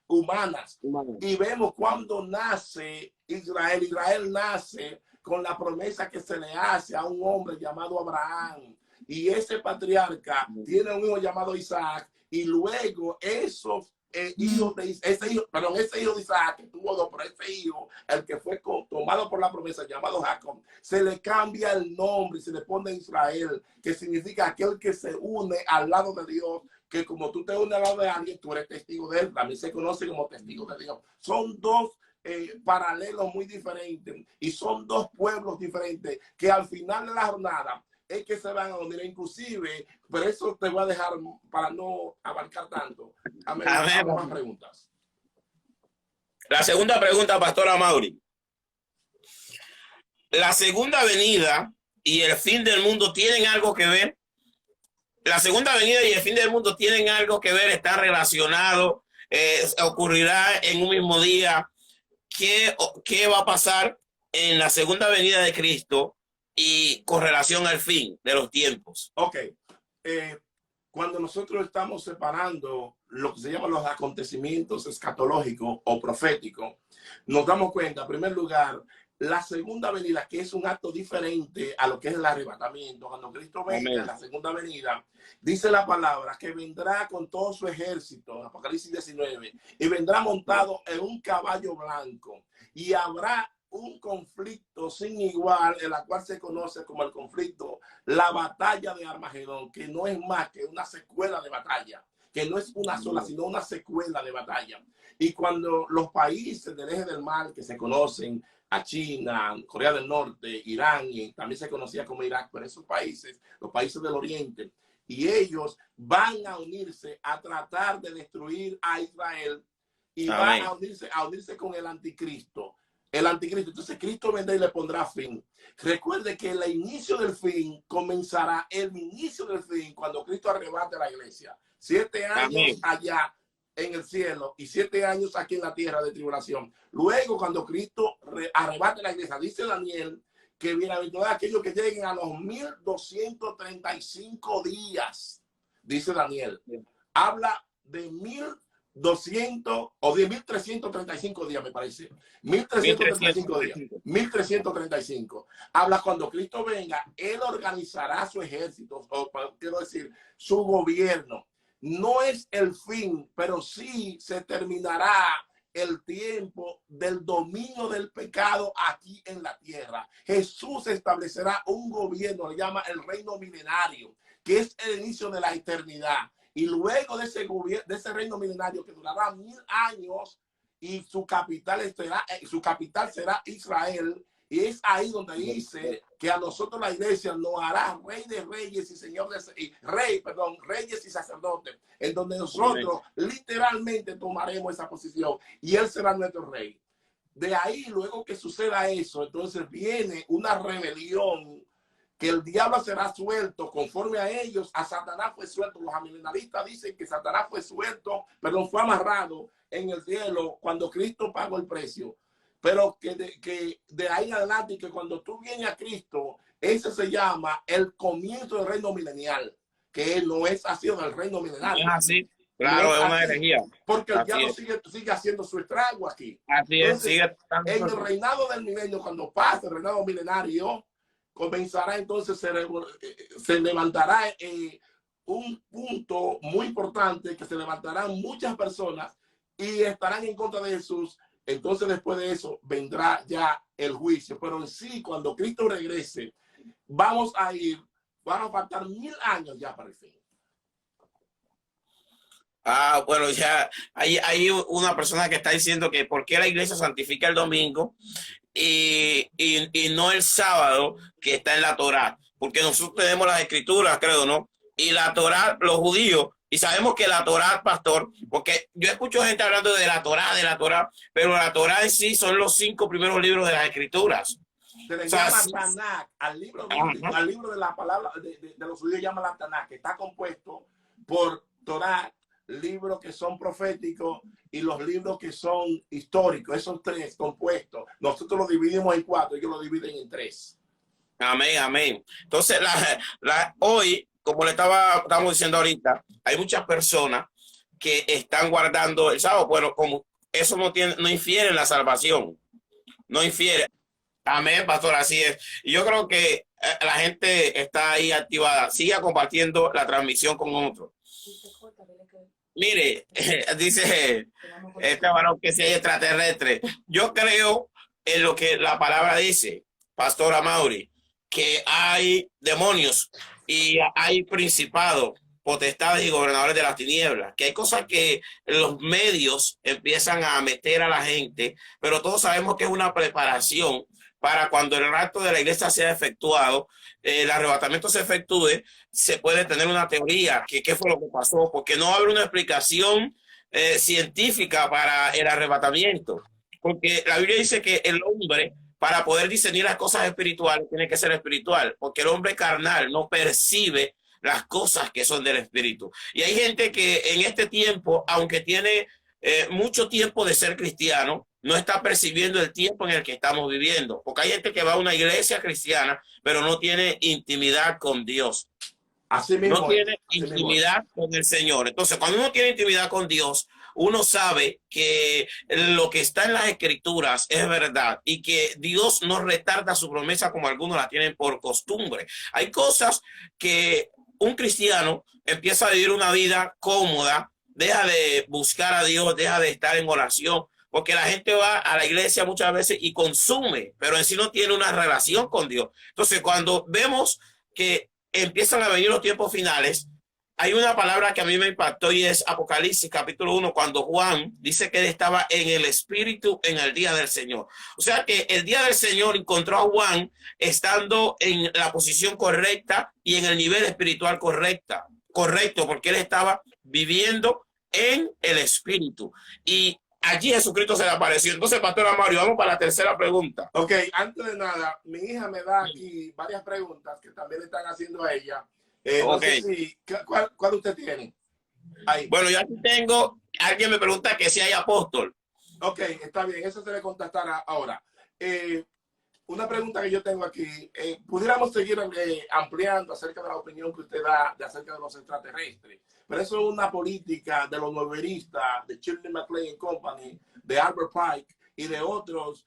humanas. Y vemos cuando nace Israel. Israel nace con la promesa que se le hace a un hombre llamado Abraham. Y ese patriarca tiene un hijo llamado Isaac. Y luego esos ese hijo de Isaac, que tuvo dos, pero ese hijo, el que fue tomado por la promesa, llamado Jacob, se le cambia el nombre y se le pone Israel, que significa aquel que se une al lado de Dios, que como tú te unes al lado de alguien, tú eres testigo de él. También se conoce como testigo de Dios. Son dos paralelos muy diferentes y son dos pueblos diferentes que al final de la jornada es que se van a unir. Inclusive, pero eso te voy a dejar para no abarcar tanto. Amén. Más preguntas. La segunda pregunta, Pastor Amaury. La segunda venida y el fin del mundo tienen algo que ver. La segunda venida y el fin del mundo tienen algo que ver, están relacionados, ocurrirá en un mismo día. ¿Qué va a pasar en la segunda venida de Cristo y con relación al fin de los tiempos? Ok. Cuando nosotros estamos separando lo que se llaman los acontecimientos escatológicos o proféticos, nos damos cuenta, en primer lugar, la segunda venida, que es un acto diferente a lo que es el arrebatamiento. Cuando Cristo venga en la segunda venida, dice la palabra que vendrá con todo su ejército, Apocalipsis 19, y vendrá montado en un caballo blanco, y habrá un conflicto sin igual, en la cual se conoce como el conflicto, la batalla de Armagedón, que no es más que una secuela de batalla, que no es una sola, sino una secuela de batalla. Y cuando los países del eje del mar que se conocen, a China, Corea del Norte, Irán, y también se conocía como Irak, pero esos países, los países del Oriente, y ellos van a unirse a tratar de destruir a Israel y van a unirse con el anticristo. El anticristo. Entonces Cristo vendrá y le pondrá fin. Recuerde que el inicio del fin comenzará, el inicio del fin, cuando Cristo arrebate a la iglesia. 7 años allá en el cielo y 7 años aquí en la tierra de tribulación. Luego, cuando Cristo arrebate la iglesia, dice Daniel que bienaventurados aquellos que lleguen a los 1235 días, dice Daniel. Habla de 1200 o de 1335 días, me parece. 1335 días. 1335. Habla cuando Cristo venga, él organizará su ejército, o quiero decir, su gobierno. No es el fin, pero sí se terminará el tiempo del dominio del pecado aquí en la tierra. Jesús establecerá un gobierno, le llama el reino milenario, que es el inicio de la eternidad. Y luego de ese gobierno, de ese reino milenario que durará 1000 años, y su capital será Israel. Y es ahí donde dice que a nosotros la iglesia nos hará rey de reyes y señor de reyes y sacerdotes, en donde nosotros literalmente tomaremos esa posición y él será nuestro rey. De ahí, luego que suceda eso, entonces viene una rebelión, que el diablo será suelto conforme a ellos. A Satanás fue suelto. Los amilenalistas dicen que Satanás fue suelto, perdón, fue amarrado en el cielo cuando Cristo pagó el precio. Pero que de ahí en adelante, que cuando tú vienes a Cristo, ese se llama el comienzo del reino milenial, que no es así en el reino milenario. Es así, claro, no es una herejía. Porque el diablo sigue haciendo su estrago aquí. Así entonces, sigue. En el reinado del milenio, cuando pase el reinado milenario, comenzará entonces, se levantará un punto muy importante, que se levantarán muchas personas y estarán en contra de Jesús. Entonces después de eso vendrá ya el juicio. Pero en sí, cuando Cristo regrese, van a faltar 1000 años ya para el fin. Ah, bueno, ya hay una persona que está diciendo que por qué la iglesia santifica el domingo y no el sábado que está en la Torá, porque nosotros tenemos las escrituras, creo, ¿no? Y la Torá, los judíos, y sabemos que la Torá, pastor, porque yo escucho gente hablando de la Torá, pero la Torá en sí son los 5 primeros libros de las escrituras. Se le O sea, llama sí, Tanakh, al libro bíblico, ajá. al libro de la palabra de los judíos llama la Tanakh, que está compuesto por Torá, libros que son proféticos y los libros que son históricos, esos 3 compuestos. Nosotros los dividimos en 4, ellos lo dividen en 3. Amén, amén. Entonces, hoy, como estamos diciendo ahorita, hay muchas personas que están guardando el sábado. Bueno, como eso no infiere en la salvación, no infiere. Amén, pastor, así es. Y yo creo que la gente está ahí activada. Siga compartiendo la transmisión con otros. Mire, dice este varón que sea extraterrestre. Yo creo en lo que la palabra dice, Pastora Mauri, que hay demonios y hay principados, potestades y gobernadores de las tinieblas, que hay cosas que los medios empiezan a meter a la gente, pero todos sabemos que es una preparación para cuando el rapto de la iglesia sea efectuado, el arrebatamiento se efectúe, se puede tener una teoría que qué fue lo que pasó, porque no habrá una explicación científica para el arrebatamiento, porque la Biblia dice que el hombre, para poder discernir las cosas espirituales, tiene que ser espiritual, porque el hombre carnal no percibe las cosas que son del espíritu. Y hay gente que en este tiempo, aunque tiene mucho tiempo de ser cristiano, no está percibiendo el tiempo en el que estamos viviendo, porque hay gente que va a una iglesia cristiana, pero no tiene intimidad con Dios. Así mismo No tiene intimidad con el Señor. Entonces, cuando uno tiene intimidad con Dios, uno sabe que lo que está en las escrituras es verdad y que Dios no retarda su promesa como algunos la tienen por costumbre. Hay cosas que un cristiano empieza a vivir una vida cómoda, deja de buscar a Dios, deja de estar en oración, porque la gente va a la iglesia muchas veces y consume, pero en sí no tiene una relación con Dios. Entonces, cuando vemos que empiezan a venir los tiempos finales, hay una palabra que a mí me impactó y es Apocalipsis capítulo 1, cuando Juan dice que él estaba en el Espíritu en el día del Señor. O sea que el día del Señor encontró a Juan estando en la posición correcta y en el nivel espiritual correcto, porque él estaba viviendo en el Espíritu. Y allí Jesucristo se le apareció. Entonces, Pastor Mario, vamos para la tercera pregunta. Ok, antes de nada, mi hija me da aquí varias preguntas que también le están haciendo a ella. No sé si, ¿cuál usted tiene? Ahí. Bueno, yo aquí tengo, alguien me pregunta que si hay apóstol. Ok, está bien, eso se le contestará ahora. Una pregunta que yo tengo aquí, pudiéramos seguir ampliando acerca de la opinión que usted da acerca de los extraterrestres, pero eso es una política de los novelistas, de Shirley MacLaine Company, de Albert Pike y de otros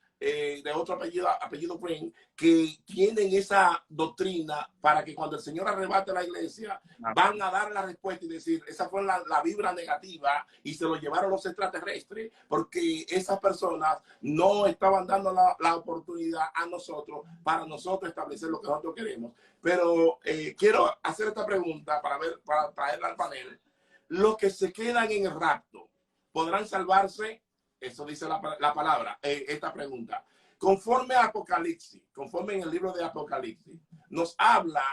apellido Green, que tienen esa doctrina para que cuando el Señor arrebate la iglesia, van a dar la respuesta y decir, esa fue la vibra negativa y se lo llevaron los extraterrestres, porque esas personas no estaban dando la oportunidad a nosotros, para nosotros establecer lo que nosotros queremos. Pero quiero hacer esta pregunta para traerla al panel. Los que se quedan en el rapto, ¿podrán salvarse? Eso dice la palabra, esta pregunta. Conforme a Apocalipsis, conforme en el libro de Apocalipsis, nos habla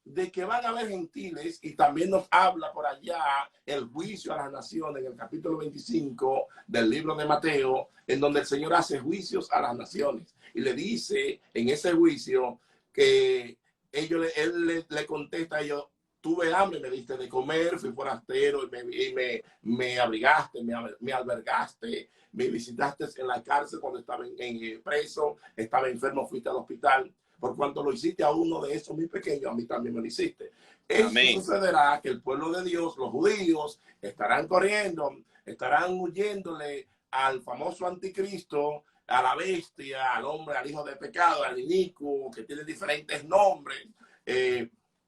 de que van a haber gentiles y también nos habla por allá el juicio a las naciones en el capítulo 25 del libro de Mateo, en donde el Señor hace juicios a las naciones y le dice en ese juicio que él le contesta a ellos: tuve hambre, me diste de comer, fui forastero y me abrigaste, me albergaste, me visitaste en la cárcel cuando estaba en preso, estaba enfermo, fuiste al hospital. Por cuanto lo hiciste a uno de esos muy pequeños, a mí también me lo hiciste. Eso sucederá, que el pueblo de Dios, los judíos, estarán corriendo, estarán huyéndole al famoso anticristo, a la bestia, al hombre, al hijo de pecado, al inicuo, que tiene diferentes nombres.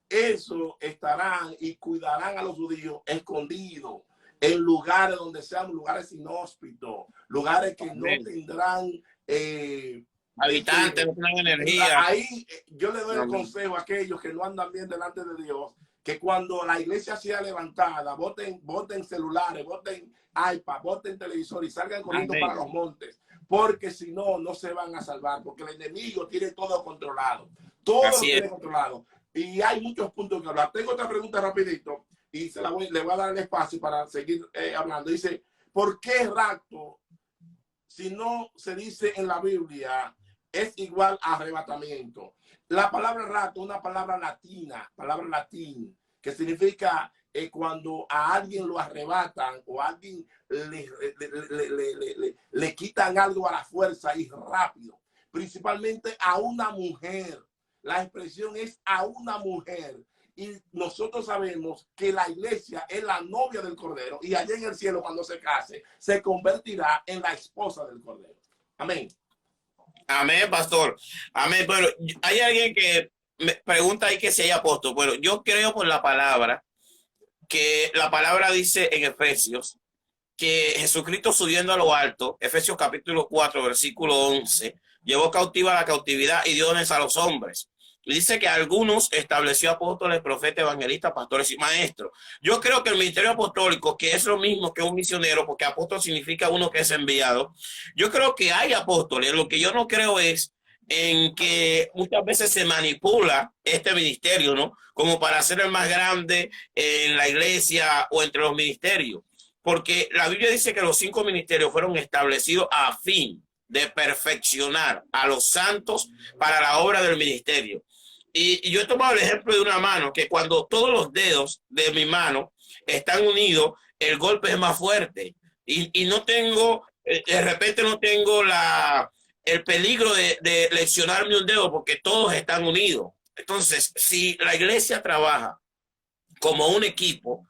Eso estarán y cuidarán a los judíos escondidos en lugares donde sean lugares inhóspitos, lugares que no tendrán habitantes, no tienen energía. Ahí yo le doy el consejo a aquellos que no andan bien delante de Dios, que cuando la iglesia sea levantada, voten celulares, voten iPad, voten televisor y salgan corriendo Amén. para los montes, porque si no, no se van a salvar, porque el enemigo tiene todo controlado, todo lo Así es. tiene controlado. Y hay muchos puntos que hablar. Tengo otra pregunta rapidito y le voy a dar el espacio para seguir hablando. Dice, ¿por qué rapto, si no se dice en la Biblia, es igual a arrebatamiento? La palabra rapto es una palabra latín, que significa cuando a alguien lo arrebatan o a alguien le quitan algo a la fuerza y rápido, principalmente a una mujer. La expresión es a una mujer. Y nosotros sabemos que la iglesia es la novia del Cordero y allá en el cielo, cuando se case, se convertirá en la esposa del Cordero. Amén. Amén, pastor. Amén. Bueno, hay alguien que me pregunta ahí que si hay apóstol. Bueno, yo creo por la palabra, que la palabra dice en Efesios que Jesucristo subiendo a lo alto, Efesios capítulo 4, versículo 11, llevó cautiva la cautividad y dio dones a los hombres. Y dice que algunos estableció apóstoles, profetas, evangelistas, pastores y maestros. Yo creo que el ministerio apostólico, que es lo mismo que un misionero, porque apóstol significa uno que es enviado, yo creo que hay apóstoles. Lo que yo no creo es en que muchas veces se manipula este ministerio, ¿no? Como para ser el más grande en la iglesia o entre los ministerios. Porque la Biblia dice que los 5 ministerios fueron establecidos a fin de perfeccionar a los santos para la obra del ministerio. Y yo he tomado el ejemplo de una mano, que cuando todos los dedos de mi mano están unidos, el golpe es más fuerte. Y no tengo, de repente no tengo el peligro de lesionarme un dedo porque todos están unidos. Entonces, si la iglesia trabaja como un equipo,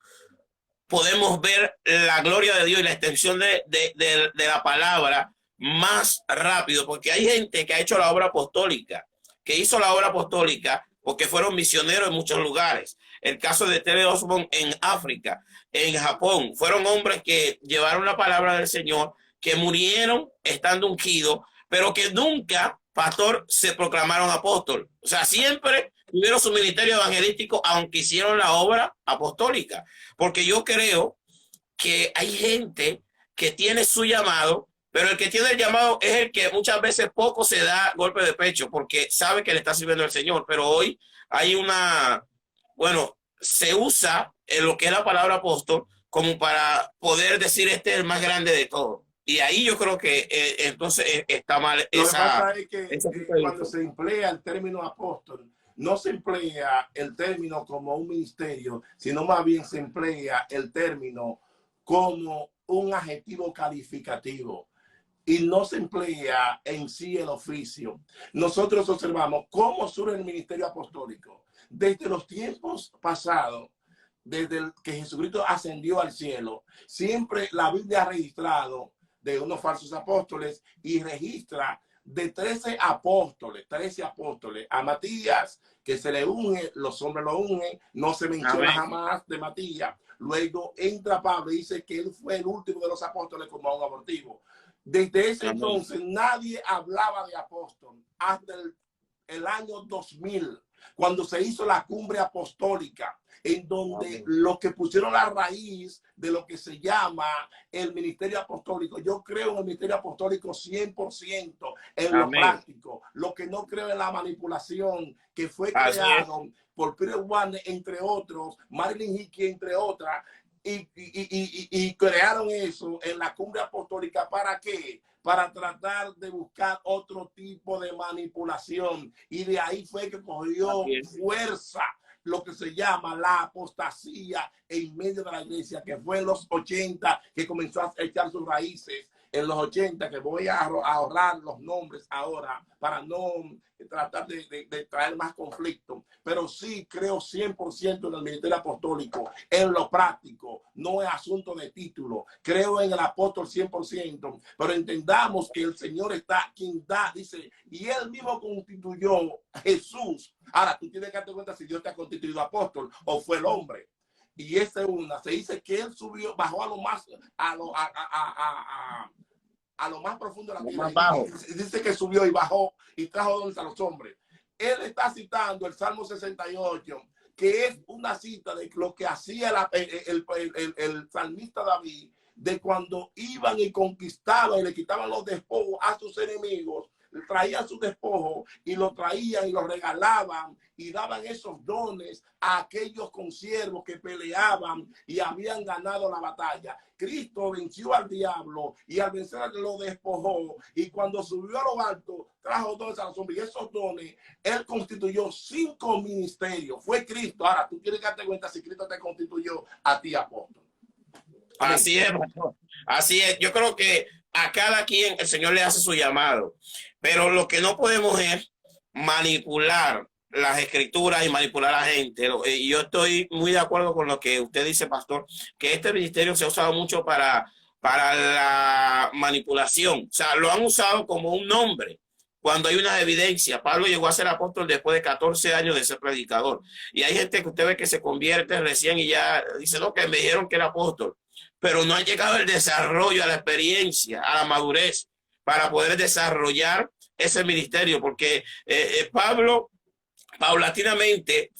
podemos ver la gloria de Dios y la extensión de la palabra más rápido, porque hay gente que ha hecho la obra apostólica, que hizo la obra apostólica porque fueron misioneros en muchos lugares. El caso de Tere Osborne en África, en Japón, fueron hombres que llevaron la palabra del Señor, que murieron estando ungidos, pero que nunca, pastor, se proclamaron apóstol. O sea, siempre tuvieron su ministerio evangelístico, aunque hicieron la obra apostólica. Porque yo creo que hay gente que tiene su llamado, pero el que tiene el llamado es el que muchas veces poco se da golpe de pecho porque sabe que le está sirviendo al Señor. Pero hoy hay se usa en lo que es la palabra apóstol como para poder decir este es el más grande de todos. Y ahí yo creo que entonces está mal Lo que pasa es que esa cuando se emplea el término apóstol, no se emplea el término como un ministerio, sino más bien se emplea el término como un adjetivo calificativo y no se emplea en sí el oficio. Nosotros observamos cómo surge el ministerio apostólico. Desde los tiempos pasados, desde que Jesucristo ascendió al cielo, siempre la Biblia ha registrado de unos falsos apóstoles y registra de 13 apóstoles, a Matías, que se le unge, los hombres lo ungen, no se menciona jamás de Matías. Luego entra Pablo y dice que él fue el último de los apóstoles como un abortivo. Desde ese entonces nadie hablaba de apóstol hasta el año 2000, cuando se hizo la cumbre apostólica, en donde los que pusieron la raíz de lo que se llama el ministerio apostólico. Yo creo en el ministerio apostólico 100% en lo práctico. Lo que no creo en la manipulación que fue creado por Peter Warner, entre otros, Marilyn Hickey, entre otras, y crearon eso en la cumbre apostólica. ¿Para qué? Para tratar de buscar otro tipo de manipulación. Y de ahí fue que cogió fuerza lo que se llama la apostasía en medio de la iglesia, que fue en los 80 que comenzó a echar sus raíces. En los 80, que voy a ahorrar los nombres ahora para no tratar de traer más conflicto, pero sí creo 100% en el ministerio apostólico, en lo práctico, no es asunto de título. Creo en el apóstol 100%, pero entendamos que el Señor está quien da, dice, y él mismo constituyó Jesús. Ahora, tú tienes que darte cuenta si Dios te ha constituido apóstol o fue el hombre. Y esa es una, se dice que él subió, bajó a lo más, a lo más profundo de la tierra. Dice que subió y bajó y trajo dones a los hombres. Él está citando el Salmo 68, que es una cita de lo que hacía el salmista David, de cuando iban y conquistaban y le quitaban los despojos a sus enemigos, traían sus despojos y lo traían y lo regalaban y daban esos dones a aquellos consiervos que peleaban y habían ganado la batalla. Cristo venció al diablo y al vencer lo despojó, y cuando subió a lo alto trajo dones a los hombres, y esos dones él constituyó 5 ministerios. Fue Cristo. Ahora tú tienes que darte cuenta si Cristo te constituyó a ti apóstol. Amén. Así es, pastor. Así es. Yo creo que a cada quien el Señor le hace su llamado, pero lo que no podemos es manipular las escrituras y manipular a la gente. Y yo estoy muy de acuerdo con lo que usted dice, pastor, que este ministerio se ha usado mucho para la manipulación. O sea, lo han usado como un nombre cuando hay una evidencia. Pablo llegó a ser apóstol después de 14 años de ser predicador. Y hay gente que usted ve que se convierte recién y ya dice, no, que me dijeron que era apóstol, pero no ha llegado el desarrollo, a la experiencia, a la madurez para poder desarrollar ese ministerio, porque Pablo paulatinamente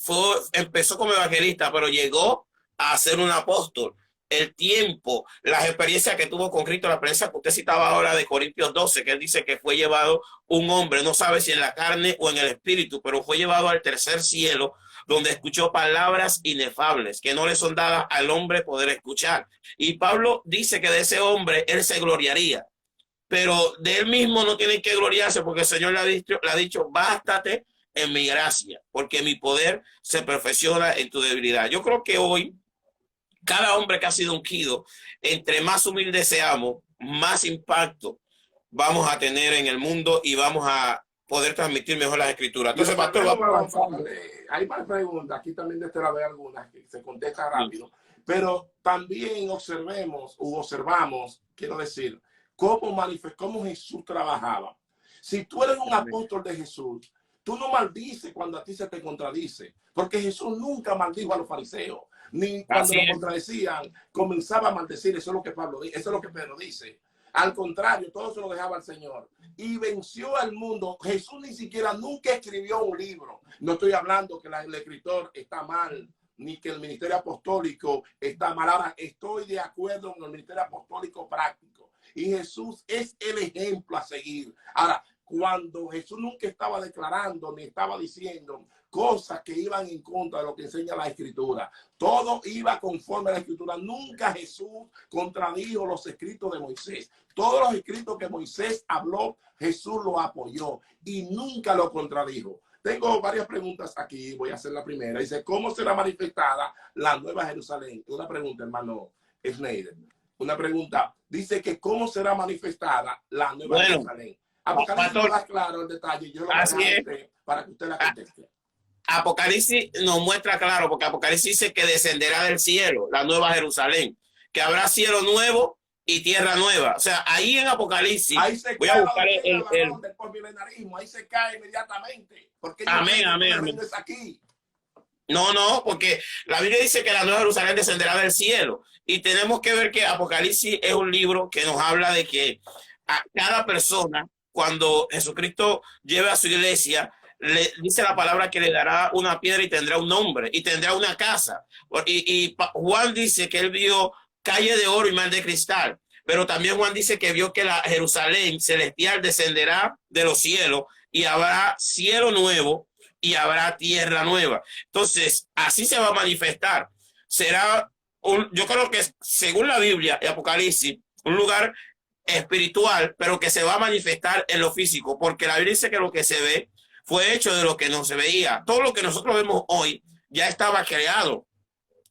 empezó como evangelista, pero llegó a ser un apóstol. El tiempo, las experiencias que tuvo con Cristo, la experiencia que usted citaba ahora de Corintios 12, que él dice que fue llevado un hombre, no sabe si en la carne o en el espíritu, pero fue llevado al tercer cielo, donde escuchó palabras inefables que no le son dadas al hombre poder escuchar. Y Pablo dice que de ese hombre él se gloriaría, pero de él mismo no tiene que gloriarse, porque el Señor le ha dicho, bástate en mi gracia, porque mi poder se perfecciona en tu debilidad. Yo creo que hoy cada hombre que ha sido ungido, entre más humilde seamos, más impacto vamos a tener en el mundo y vamos a poder transmitir mejor las escrituras. Entonces, pastor, hay más preguntas. Aquí también de este lado hay algunas que se contesta rápido, pero también observamos, quiero decir, cómo Jesús trabajaba. Si tú eres un apóstol de Jesús, tú no maldices cuando a ti se te contradice, porque Jesús nunca maldijo a los fariseos, ni cuando lo contradecían comenzaba a maldecir. Eso es lo que Pablo dice, eso es lo que Pedro dice. Al contrario, todo se lo dejaba al Señor y venció al mundo. Jesús ni siquiera nunca escribió un libro. No estoy hablando que el escritor está mal, ni que el ministerio apostólico está mal. Ahora, estoy de acuerdo con el ministerio apostólico práctico, y Jesús es el ejemplo a seguir. Ahora, cuando Jesús nunca estaba declarando ni estaba diciendo cosas que iban en contra de lo que enseña la Escritura, todo iba conforme a la Escritura. Nunca Jesús contradijo los escritos de Moisés. Todos los escritos que Moisés habló, Jesús lo apoyó y nunca lo contradijo. Tengo varias preguntas aquí, voy a hacer la primera. Dice, ¿cómo será manifestada la Nueva Jerusalén? Una pregunta, hermano Schneider. Una pregunta. Dice que ¿cómo será manifestada la Nueva Jerusalén? Apocalipsis no da claro el detalle. Yo lo voy a dejar para que usted la conteste. Apocalipsis nos muestra claro, porque Apocalipsis dice que descenderá del cielo la Nueva Jerusalén, que habrá cielo nuevo y tierra nueva. O sea, ahí en Apocalipsis, ahí se voy a buscar del postmilenarismo, ahí se cae inmediatamente. Porque amén. Es aquí. No, porque la Biblia dice que la Nueva Jerusalén descenderá del cielo, y tenemos que ver que Apocalipsis es un libro que nos habla de que a cada persona, cuando Jesucristo lleve a su iglesia, le dice la palabra que le dará una piedra y tendrá un nombre y tendrá una casa. Y Juan dice que él vio calle de oro y mar de cristal, pero también Juan dice que vio que la Jerusalén celestial descenderá de los cielos y habrá cielo nuevo y habrá tierra nueva. Entonces, así se va a manifestar. Será yo creo que según la Biblia y Apocalipsis, un lugar espiritual, pero que se va a manifestar en lo físico, porque la Biblia dice que lo que se ve fue hecho de lo que no se veía. Todo lo que nosotros vemos hoy ya estaba creado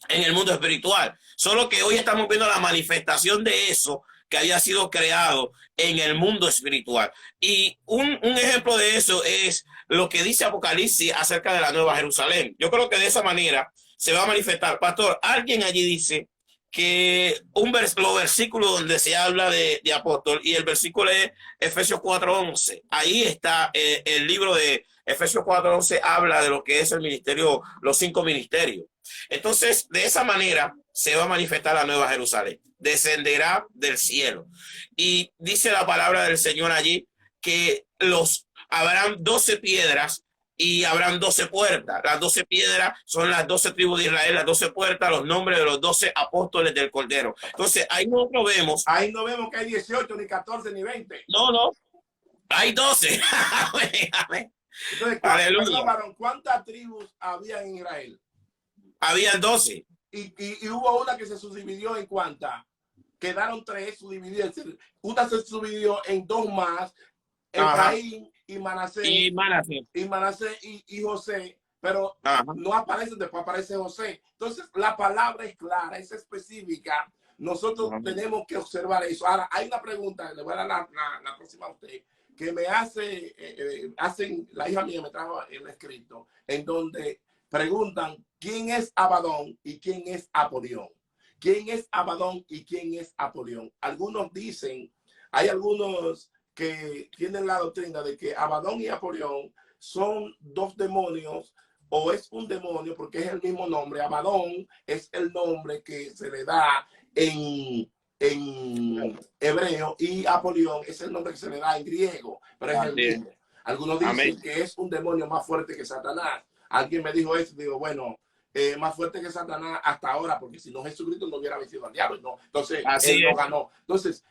en el mundo espiritual, solo que hoy estamos viendo la manifestación de eso que había sido creado en el mundo espiritual. Y un ejemplo de eso es lo que dice Apocalipsis acerca de la Nueva Jerusalén. Yo creo que de esa manera se va a manifestar. Pastor, alguien allí dice que los versículos donde se habla de apóstol, y el versículo es Efesios 4:11. Ahí está el libro de Efesios 4:11, habla de lo que es el ministerio, los 5 ministerios. Entonces, de esa manera se va a manifestar la Nueva Jerusalén. Descenderá del cielo. Y dice la palabra del Señor allí que habrán 12 piedras y habrán 12 puertas. Las 12 piedras son las 12 tribus de Israel, las 12 puertas, los nombres de los 12 apóstoles del Cordero. Entonces, ahí nosotros vemos. Ahí no vemos que hay 18, ni 14, ni 20. No, no. Hay 12. Entonces, ¿cuántas tribus había en Israel? Habían 12. Y hubo una que se subdividió en cuántas. Quedaron 3 subdivididas. Una se subdividió en 2 más. Efraín y Manasés. Y José. Pero no aparece, después aparece José. Entonces, la palabra es clara, es específica. Nosotros tenemos que observar eso. Ahora, hay una pregunta, le voy a dar la próxima a usted, que me hacen, la hija mía me trajo el escrito, en donde preguntan quién es Abadón y quién es Apolión. ¿Quién es Abadón y quién es Apolión? Algunos dicen, hay algunos que tienen la doctrina de que Abadón y Apolión son 2 demonios, o es un demonio porque es el mismo nombre. Abadón es el nombre que se le da en hebreo, y Apolión es el nombre que se le da en griego, pero es el mismo. Algunos dicen que es un demonio más fuerte que Satanás. Alguien me dijo eso, digo, bueno, más fuerte que Satanás hasta ahora, porque si no, Jesucristo no hubiera vencido al diablo, ¿no? Entonces, él no ganó. Entonces,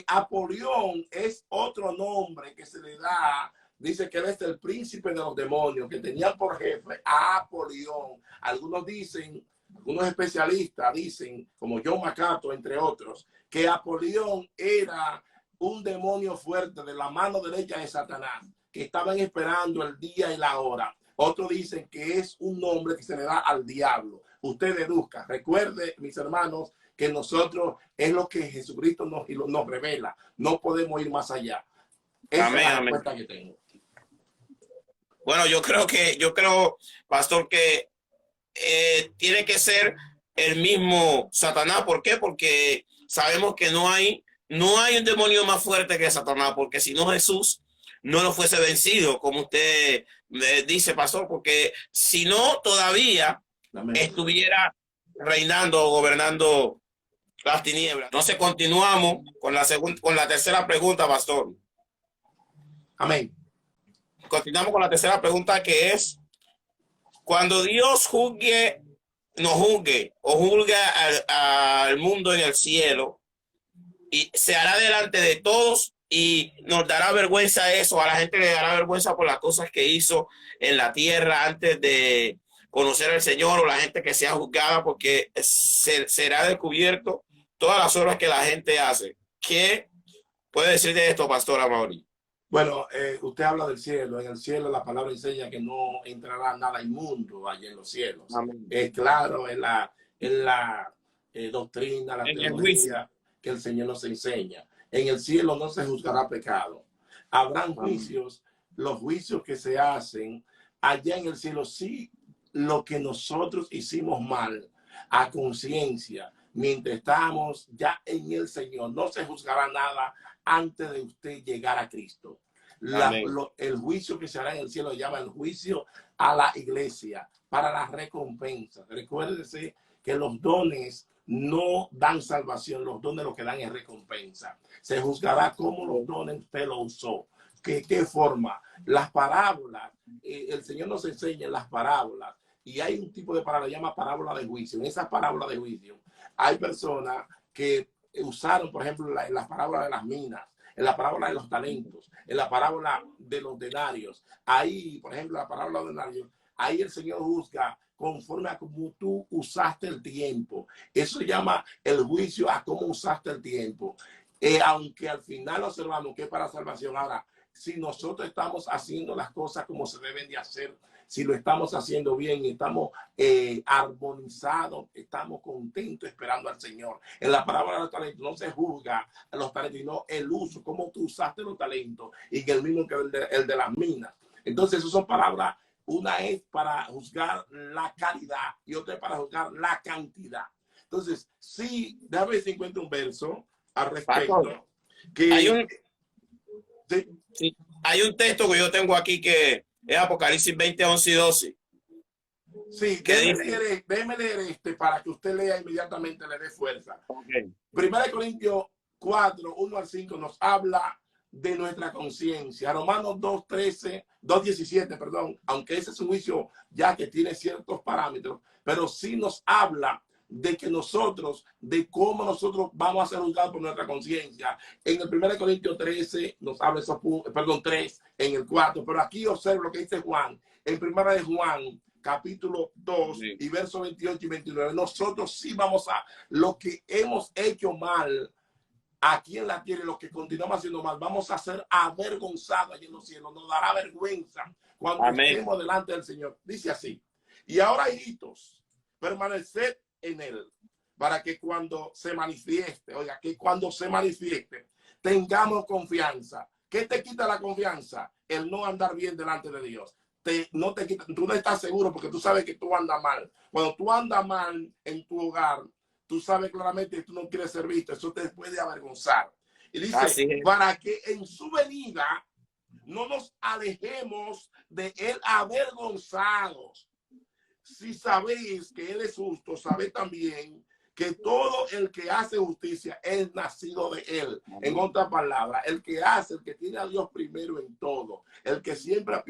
Apolión es otro nombre que se le da. Dice que él es el príncipe de los demonios, que tenían por jefe a Apolión. Algunos dicen, algunos especialistas dicen, como John Macato, entre otros, que Apolión era un demonio fuerte de la mano derecha de Satanás, que estaban esperando el día y la hora. Otros dicen que es un nombre que se le da al diablo. Usted deduzca. Recuerde, mis hermanos, que nosotros es lo que Jesucristo nos revela. No podemos ir más allá. Esa es la respuesta que tengo. Bueno, yo creo, pastor, que tiene que ser el mismo Satanás. ¿Por qué? Porque sabemos que no hay un demonio más fuerte que Satanás, porque si no, Jesús no lo fuese vencido, como usted dice, pastor, porque si no, todavía estuviera reinando o gobernando las tinieblas. Entonces continuamos con la tercera pregunta, pastor. Amén. Continuamos con la tercera pregunta, que es: cuando Dios nos juzgue al mundo en el cielo, y se hará delante de todos y nos dará vergüenza eso, a la gente le dará vergüenza por las cosas que hizo en la tierra antes de conocer al Señor, o la gente que sea juzgada, porque será descubierto todas las obras que la gente hace. ¿Qué puede decir de esto, pastor Amaury? Bueno, usted habla del cielo. En el cielo la palabra enseña que no entrará nada inmundo allá en los cielos. Es claro, en la doctrina, la teología que el Señor nos enseña. En el cielo no se juzgará pecado. Habrán juicios, los juicios que se hacen allá en el cielo, sí, lo que nosotros hicimos mal a conciencia mientras estamos ya en el Señor. No se juzgará nada antes de usted llegar a Cristo. El juicio que se hará en el cielo se llama el juicio a la iglesia para la recompensa. Recuérdese que los dones no dan salvación, los dones lo que dan es recompensa. Se juzgará cómo los dones usted lo usó. ¿Qué forma? Las parábolas, el Señor nos enseña las parábolas, y hay un tipo de parábola, llama parábola de juicio. En esas parábolas de juicio hay personas que usaron, por ejemplo, en la parábola de las minas, en la parábola de los talentos, en la parábola de los denarios. Ahí, por ejemplo, la parábola de los denarios, ahí el Señor juzga conforme a cómo tú usaste el tiempo. Eso se llama el juicio a cómo usaste el tiempo. Aunque al final observamos que es para salvación. Ahora, si nosotros estamos haciendo las cosas como se deben de hacer, si lo estamos haciendo bien y estamos armonizados, estamos contentos esperando al Señor. En la parábola de los talentos no se juzga a los talentos, sino el uso, cómo tú usaste los talentos, y que el mismo que el de las minas. Entonces, esas son palabras. Una es para juzgar la calidad y otra es para juzgar la cantidad. Entonces, sí, déjame ver si encuentro un verso al respecto. Que, hay un texto que yo tengo aquí que es Apocalipsis 20, 11 y 12. Sí, déjeme leer este para que usted lea inmediatamente, le dé fuerza. 1 Corintios 4, 1 al 5 nos habla de nuestra conciencia. Romanos 2:17, perdón, aunque ese es un juicio ya que tiene ciertos parámetros, pero sí nos habla de que nosotros, de cómo nosotros vamos a ser juzgados por nuestra conciencia. En el 1 Corintios 13 nos habla esos puntos, perdón, 3 en el 4, pero aquí observo lo que dice Juan, en 1 de Juan, capítulo 2 Sí. y versos 28 y 29. Nosotros sí vamos a, lo que hemos hecho mal aquí en la tierra y lo que continuamos haciendo mal, vamos a ser avergonzados allí en los cielos. Nos dará vergüenza cuando Amén. estemos delante del Señor. Dice así: y ahora, hijitos, permaneced en él, para que cuando se manifieste, oiga, que cuando se manifieste, tengamos confianza. ¿Qué te quita la confianza? El no andar bien delante de Dios. No te quita, tú no estás seguro porque tú sabes que tú andas mal. Cuando tú andas mal en tu hogar, tú sabes claramente que tú no quieres ser visto. Eso te puede avergonzar. Y dice, para que en su venida no nos alejemos de él avergonzados. Si sabéis que él es justo, sabed también que todo el que hace justicia es nacido de él. En otras palabras, el que hace, el que tiene a Dios primero en todo, el que siempre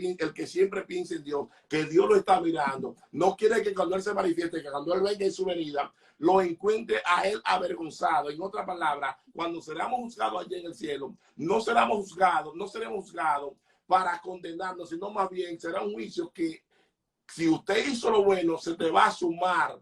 piensa en Dios, que Dios lo está mirando, no quiere que cuando él se manifieste, que cuando él venga en su venida, lo encuentre a él avergonzado. En otras palabras, cuando seremos juzgados allí en el cielo, no seremos juzgados para condenarnos, sino más bien será un juicio que, si usted hizo lo bueno, se te va a sumar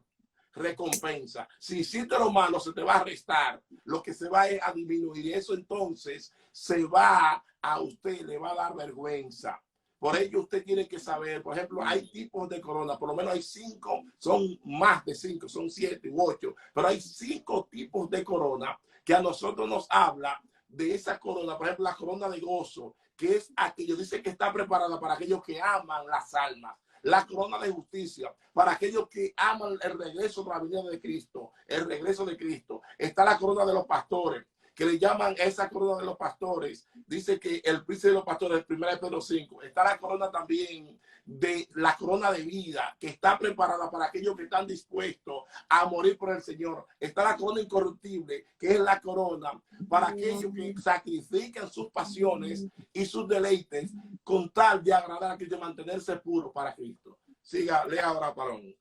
recompensa. Si hiciste lo malo, se te va a restar. Lo que se va a disminuir. Y eso entonces se va a usted, le va a dar vergüenza. Por ello usted tiene que saber, por ejemplo, hay tipos de corona, por lo menos hay 5, son más de 5, son 7 u 8, pero hay 5 tipos de corona que a nosotros nos habla de esa corona. Por ejemplo, la corona de gozo, que es aquello, dice que está preparada para aquellos que aman las almas. La corona de justicia, para aquellos que aman el regreso de la venida de Cristo, el regreso de Cristo. Está la corona de los pastores, que le llaman esa corona de los pastores. Dice que el príncipe de los pastores, el 1 Pedro 5. Está la corona también de la corona de vida, que está preparada para aquellos que están dispuestos a morir por el Señor. Está la corona incorruptible, que es la corona para aquellos que sacrifican sus pasiones y sus deleites con tal de agradar a Cristo y mantenerse puro para Cristo. Siga, lea ahora, varón.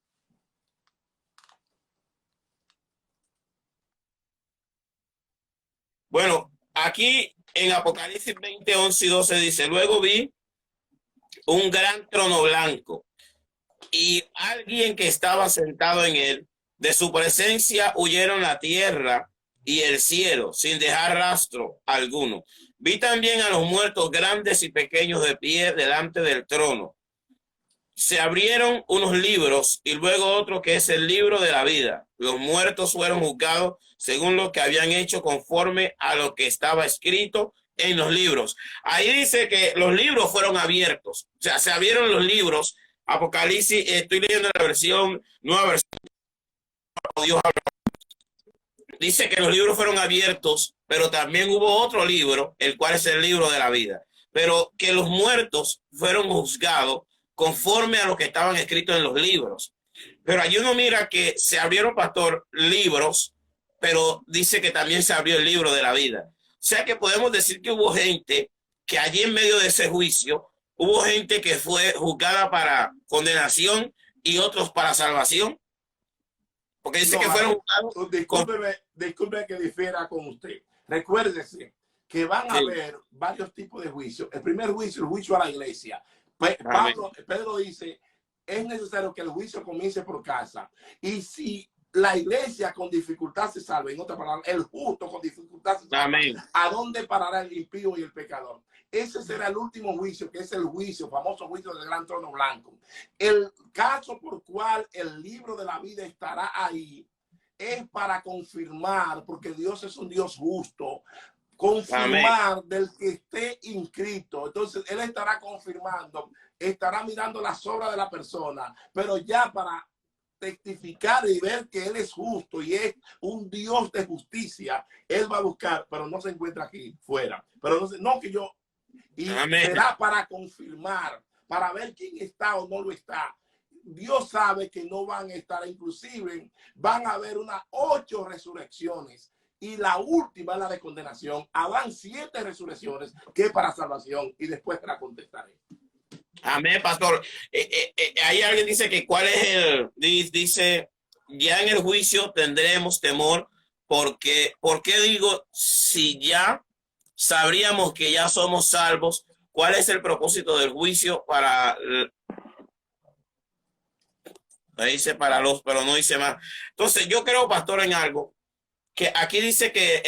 Bueno, aquí en Apocalipsis 20, 11 y 12 dice, luego vi un gran trono blanco y alguien que estaba sentado en él. De su presencia huyeron la tierra y el cielo sin dejar rastro alguno. Vi también a los muertos grandes y pequeños de pie delante del trono. Se abrieron unos libros y luego otro que es el libro de la vida. Los muertos fueron juzgados según lo que habían hecho conforme a lo que estaba escrito en los libros. Ahí dice que los libros fueron abiertos. O sea, se abrieron los libros. Apocalipsis, estoy leyendo la versión, nueva versión. Dios dice que los libros fueron abiertos, pero también hubo otro libro, el cual es el libro de la vida. Pero que los muertos fueron juzgados conforme a lo que estaban escritos en los libros. Pero allí uno mira que se abrieron, pastor, libros, pero dice que también se abrió el libro de la vida. O sea que podemos decir que hubo gente que allí en medio de ese juicio, hubo gente que fue juzgada para condenación y otros para salvación. Porque dice que fueron juzgados. Discúlpeme que difiera con usted. Recuérdese que van a haber varios tipos de juicios. El primer juicio, el juicio a la iglesia. Pedro dice, es necesario que el juicio comience por casa. Y si la iglesia con dificultad se salva, en otra palabra, el justo con dificultad se salva, ¿a dónde parará el impío y el pecador? Ese será el último juicio, que es el juicio, famoso juicio del gran trono blanco. El caso por cual el libro de la vida estará ahí es para confirmar, porque Dios es un Dios justo, confirmar del que esté inscrito. Entonces él estará confirmando, estará mirando las obras de la persona, pero ya para testificar y ver que él es justo y es un Dios de justicia, él va a buscar, pero no se encuentra aquí fuera. Pero no que yo, y será para confirmar, para ver quién está o no lo está. Dios sabe que no van a estar, inclusive van a haber unas 8 resurrecciones. y la última es la de condenación. Habrán 7 resurrecciones que es para salvación y después te la contestaré. Amén, pastor. Ahí alguien dice que cuál es dice, ya en el juicio tendremos temor, porque, ¿por qué digo, si ya sabríamos que ya somos salvos, cuál es el propósito del juicio para, dice para los, pero no dice más? Entonces yo creo, pastor, en algo, que aquí dice que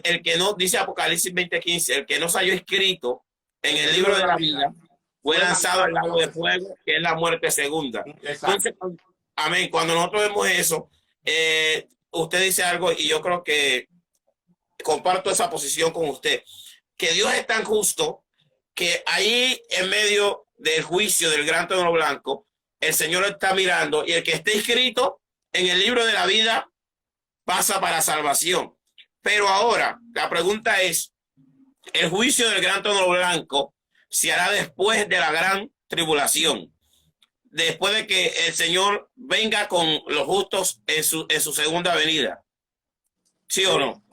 el que no, dice Apocalipsis 20:15, el que no salió escrito en el libro de la vida, fue lanzado al lago de fuego, que es la muerte segunda. Entonces, amén, cuando nosotros vemos eso, usted dice algo y yo creo que comparto esa posición con usted, que Dios es tan justo que ahí en medio del juicio del gran trono blanco, el Señor está mirando y el que esté escrito en el libro de la vida pasa para salvación. Pero ahora la pregunta es, el juicio del gran trono blanco se hará después de la gran tribulación, después de que el Señor venga con los justos en su segunda venida. ¿Sí o no?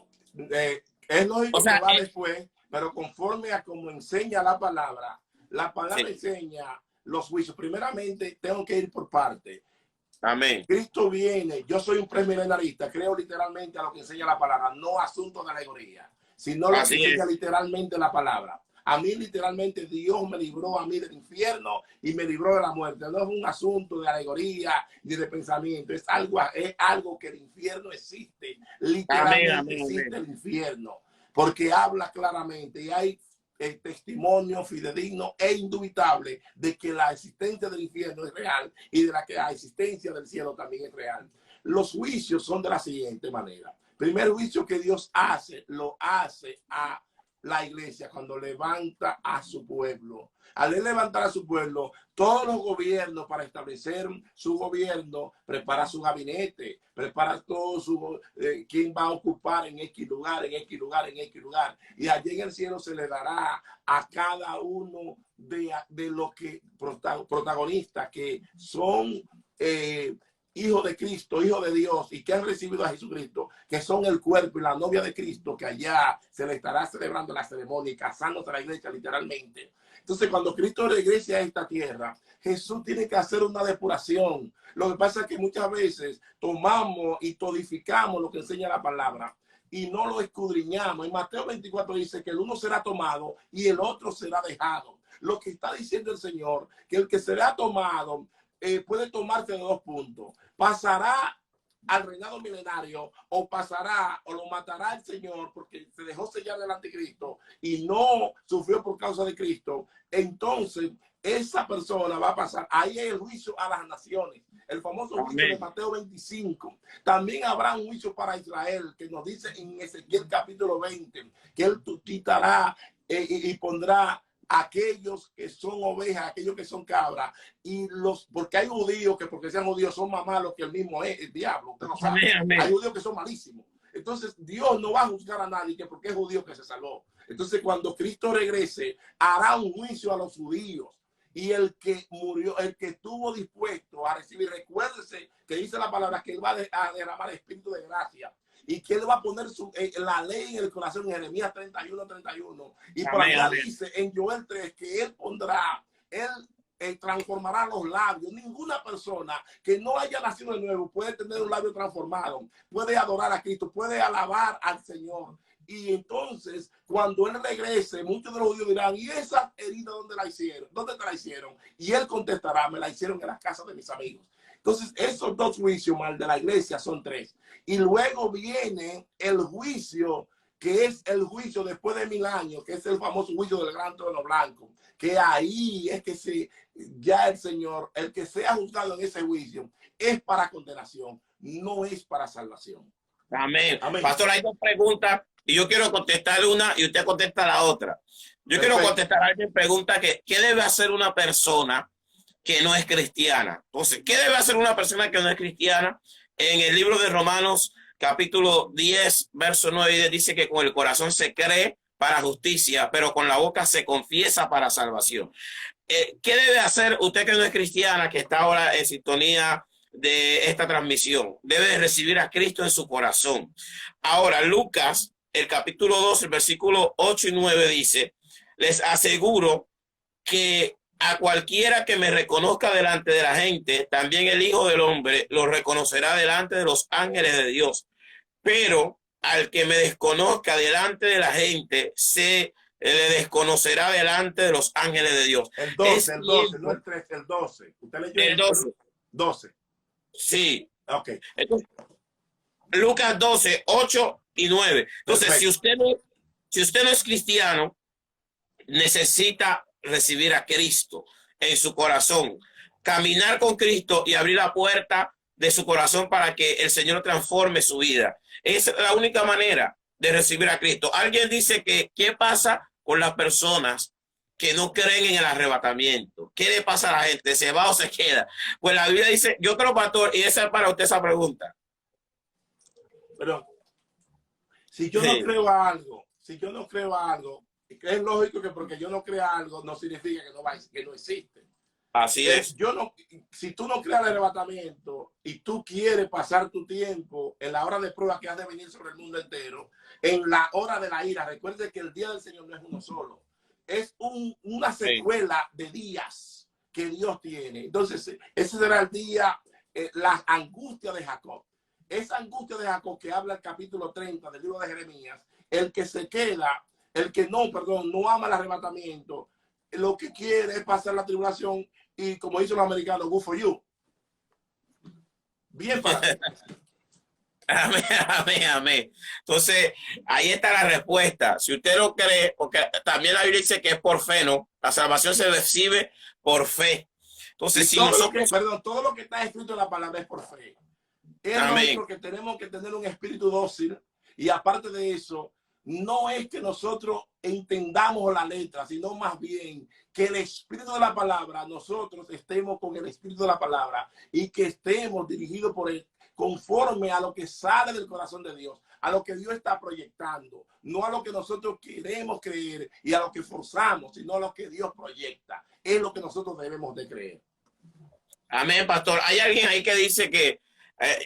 Es lógico, o sea, que va después, pero conforme a como enseña la palabra sí, enseña los juicios. Primeramente, tengo que ir por parte. Amén. Cristo viene, yo soy un premilenarista, creo literalmente a lo que enseña la palabra, no asunto de alegoría, sino lo que enseña literalmente la palabra. A mí literalmente Dios me libró a mí del infierno y me libró de la muerte. No es un asunto de alegoría ni de pensamiento. Es algo que el infierno existe. Literalmente existe el infierno. Porque habla claramente y hay el testimonio fidedigno e indubitable de que la existencia del infierno es real y de que la existencia del cielo también es real. Los juicios son de la siguiente manera. Primer juicio que Dios hace, lo hace a la iglesia cuando levanta a su pueblo. Al levantar a su pueblo, todos los gobiernos para establecer su gobierno, prepara su gabinete, prepara todo su quién va a ocupar en X lugar, en X lugar, en X lugar. Y allí en el cielo se le dará a cada uno de los que protagonistas que son hijos de Cristo, hijos de Dios y que han recibido a Jesucristo, que son el cuerpo y la novia de Cristo, que allá se le estará celebrando la ceremonia y casándose a la iglesia literalmente. Entonces, cuando Cristo regrese a esta tierra, Jesús tiene que hacer una depuración. Lo que pasa es que muchas veces tomamos y todificamos lo que enseña la palabra y no lo escudriñamos. En Mateo 24 dice que el uno será tomado y el otro será dejado. Lo que está diciendo el Señor, que el que será tomado puede tomarse de 2 puntos. Pasará al reinado milenario o pasará o lo matará el Señor porque se dejó sellar del anticristo y no sufrió por causa de Cristo. Entonces esa persona va a pasar. Ahí hay el juicio a las naciones, el famoso juicio de Mateo 25. También habrá un juicio para Israel que nos dice en Ezequiel capítulo 20 que él quitará y pondrá aquellos que son ovejas, aquellos que son cabras, y porque hay judíos que porque sean judíos son más malos que el mismo el diablo. Usted no sabe. Hay judíos que son malísimos. Entonces Dios no va a juzgar a nadie que porque es judío que se salvó. Entonces cuando Cristo regrese, hará un juicio a los judíos. Y el que murió, el que estuvo dispuesto a recibir, recuérdese que dice la palabra que él va a derramar el espíritu de gracia. Y que él va a poner la ley en el corazón en Jeremías 31:31. Y por allá dice en Joel 3 que él pondrá, él transformará los labios. Ninguna persona que no haya nacido de nuevo puede tener un labio transformado, puede adorar a Cristo, puede alabar al Señor. Y entonces, cuando él regrese, muchos de los judíos dirán, ¿y esa herida dónde la hicieron? ¿Dónde te la hicieron? Y él contestará, me la hicieron en las casas de mis amigos. Entonces, esos 2 juicios mal de la iglesia son 3. Y luego viene el juicio, que es el juicio después de 1000 años, que es el famoso juicio del gran trono blanco, que ahí es que ya el Señor, el que sea juzgado en ese juicio, es para condenación, no es para salvación. Amén. Amén. Pastor, hay 2 preguntas y yo quiero contestar una y usted contesta la otra. Yo quiero contestar a alguien pregunta que ¿qué debe hacer una persona que no es cristiana? Entonces, ¿qué debe hacer una persona que no es cristiana? En el libro de Romanos, capítulo 10, verso 9, dice que con el corazón se cree para justicia, pero con la boca se confiesa para salvación. ¿Qué debe hacer usted que no es cristiana, que está ahora en sintonía de esta transmisión. Debe de recibir a Cristo en su corazón. Ahora, Lucas, el capítulo 2, el versículo 8 y 9 dice, les aseguro que a cualquiera que me reconozca delante de la gente, también el Hijo del Hombre lo reconocerá delante de los ángeles de Dios. Pero al que me desconozca delante de la gente, se le desconocerá delante de los ángeles de Dios. El 12, el 12, no el 13, el 12. ¿Usted leyó el 12? 12. Sí. Ok. Entonces, Lucas 12, 8 y 9. Entonces, si usted no es cristiano, necesita recibir a Cristo en su corazón, caminar con Cristo y abrir la puerta de su corazón para que el Señor transforme su vida. Es la única manera de recibir a Cristo. Alguien dice que, ¿qué pasa con las personas que no creen en el arrebatamiento? ¿Qué le pasa a la gente? ¿Se va o se queda? Pues la Biblia dice, yo creo, pastor, y esa es para usted esa pregunta. Pero si yo no creo a algo, es lógico que porque yo no crea algo no significa que no existe. Así es. Si tú no creas el arrebatamiento y tú quieres pasar tu tiempo en la hora de prueba que has de venir sobre el mundo entero, en la hora de la ira, recuerde que el día del Señor no es uno solo, es una secuela de días que Dios tiene. Entonces, ese será el día, la angustia de Jacob. Esa angustia de Jacob que habla el capítulo 30 del libro de Jeremías, el que se queda, no ama el arrebatamiento, lo que quiere es pasar la tribulación y, como dicen los americanos, good for you. Bien para ti. Amén, amén, amén. Entonces, ahí está la respuesta. Si usted lo cree, porque también la Biblia dice que es por fe, ¿no? La salvación se recibe por fe. Entonces, si nosotros... todo lo que está escrito en la palabra es por fe. Es lógico que tenemos que tener un espíritu dócil y aparte de eso, no es que nosotros entendamos la letra, sino más bien que el espíritu de la palabra, nosotros estemos con el espíritu de la palabra y que estemos dirigidos por él conforme a lo que sale del corazón de Dios, a lo que Dios está proyectando, no a lo que nosotros queremos creer y a lo que forzamos, sino a lo que Dios proyecta. Es lo que nosotros debemos de creer. Amén, pastor. Hay alguien ahí que dice que,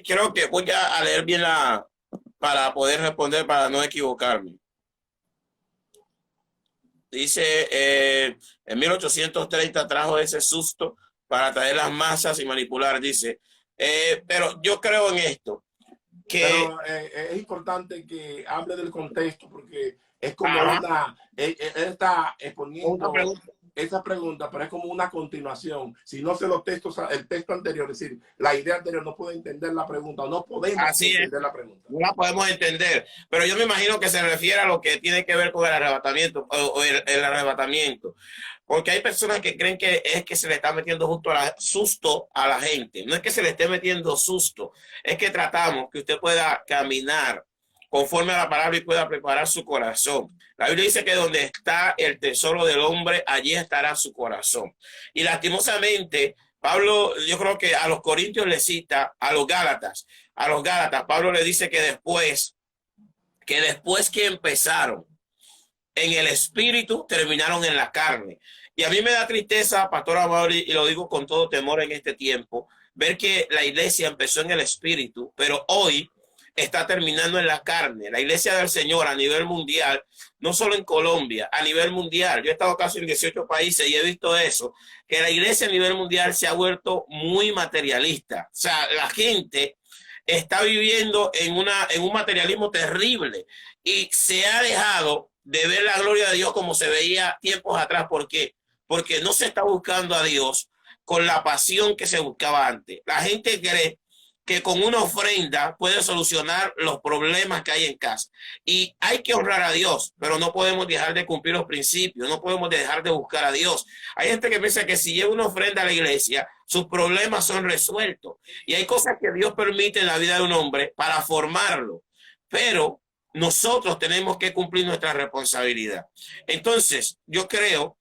creo que voy a leer bien para poder responder, para no equivocarme. Dice, en 1830 trajo ese susto para atraer las masas y manipular, dice. Pero yo creo en esto. Pero es importante que hable del contexto porque es como él está exponiendo esa pregunta, pero es como una continuación. Si no sé los textos, el texto anterior, es decir, la idea anterior, no puede entender la pregunta, no podemos entender la pregunta. No la podemos entender, pero yo me imagino que se refiere a lo que tiene que ver con el arrebatamiento o el arrebatamiento. Porque hay personas que creen que es que se le está metiendo susto a la gente. No es que se le esté metiendo susto, es que tratamos que usted pueda caminar conforme a la palabra y pueda preparar su corazón. La Biblia dice que donde está el tesoro del hombre, allí estará su corazón. Y lastimosamente, Pablo, yo creo que a los corintios le cita, a los gálatas, Pablo le dice que después que empezaron en el espíritu, terminaron en la carne. Y a mí me da tristeza, pastor Amado, y lo digo con todo temor en este tiempo, ver que la iglesia empezó en el espíritu, pero hoy está terminando en la carne. La iglesia del Señor a nivel mundial, no solo en Colombia, a nivel mundial. Yo he estado casi en 18 países y he visto eso, que la iglesia a nivel mundial se ha vuelto muy materialista. O sea, la gente está viviendo en un materialismo terrible y se ha dejado de ver la gloria de Dios como se veía tiempos atrás. ¿Por qué? Porque no se está buscando a Dios con la pasión que se buscaba antes. La gente cree que con una ofrenda puede solucionar los problemas que hay en casa. Y hay que honrar a Dios, pero no podemos dejar de cumplir los principios, no podemos dejar de buscar a Dios. Hay gente que piensa que si lleva una ofrenda a la iglesia, sus problemas son resueltos. Y hay cosas que Dios permite en la vida de un hombre para formarlo. Pero nosotros tenemos que cumplir nuestra responsabilidad. Entonces, yo creo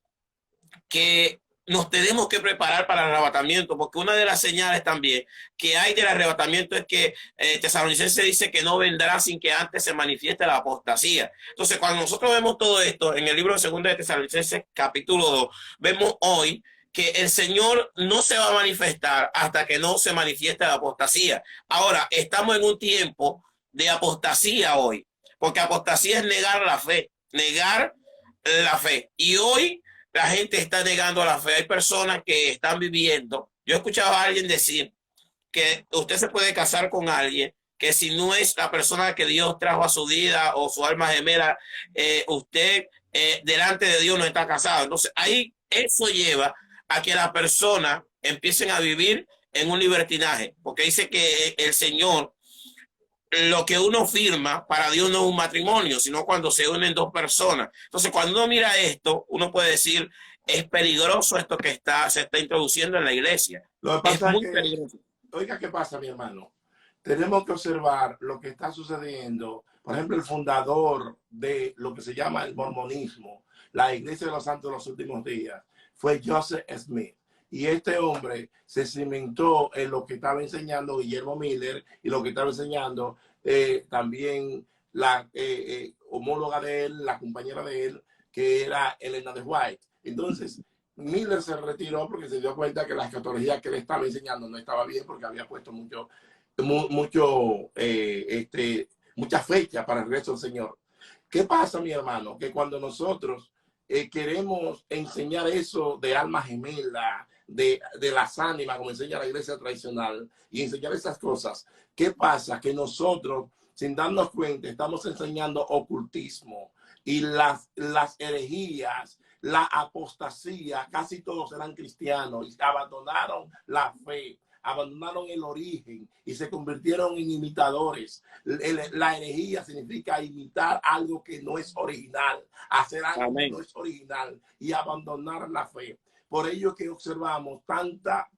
que nos tenemos que preparar para el arrebatamiento, porque una de las señales también que hay del arrebatamiento es que Tesalonicenses dice que no vendrá sin que antes se manifieste la apostasía. Entonces, cuando nosotros vemos todo esto en el libro de 2 de Tesalonicenses capítulo 2, vemos hoy que el Señor no se va a manifestar hasta que no se manifieste la apostasía. Ahora, estamos en un tiempo de apostasía hoy, porque apostasía es negar la fe, negar la fe. Y hoy la gente está negando la fe. Hay personas que están viviendo. Yo he escuchado a alguien decir que usted se puede casar con alguien que si no es la persona que Dios trajo a su vida o su alma gemela, usted delante de Dios no está casado. Entonces ahí eso lleva a que las personas empiecen a vivir en un libertinaje, porque dice que el Señor, lo que uno firma para Dios no es un matrimonio, sino cuando se unen dos personas. Entonces, cuando uno mira esto, uno puede decir, es peligroso esto que se está introduciendo en la iglesia. Lo que pasa es muy es que, peligroso. oiga, ¿qué pasa, mi hermano? Tenemos que observar lo que está sucediendo. Por ejemplo, el fundador de lo que se llama el mormonismo, la Iglesia de los Santos de los Últimos Días, fue Joseph Smith. Y este hombre se cimentó en lo que estaba enseñando Guillermo Miller y lo que estaba enseñando también la homóloga de él, la compañera de él, que era Elena de White. Entonces, Miller se retiró porque se dio cuenta que la escatología que le estaba enseñando no estaba bien, porque había puesto mucha fecha para el regreso del Señor. ¿Qué pasa, mi hermano? Que cuando nosotros queremos enseñar eso de alma gemela, de las ánimas, como enseña la iglesia tradicional, y enseñar esas cosas, ¿qué pasa? Que nosotros, sin darnos cuenta, estamos enseñando ocultismo y las herejías, la apostasía. Casi todos eran cristianos y abandonaron la fe, abandonaron el origen y se convirtieron en imitadores. La herejía significa imitar algo que no es original, hacer algo Amén. que no es original y abandonar la fe. Por ello que observamos tanta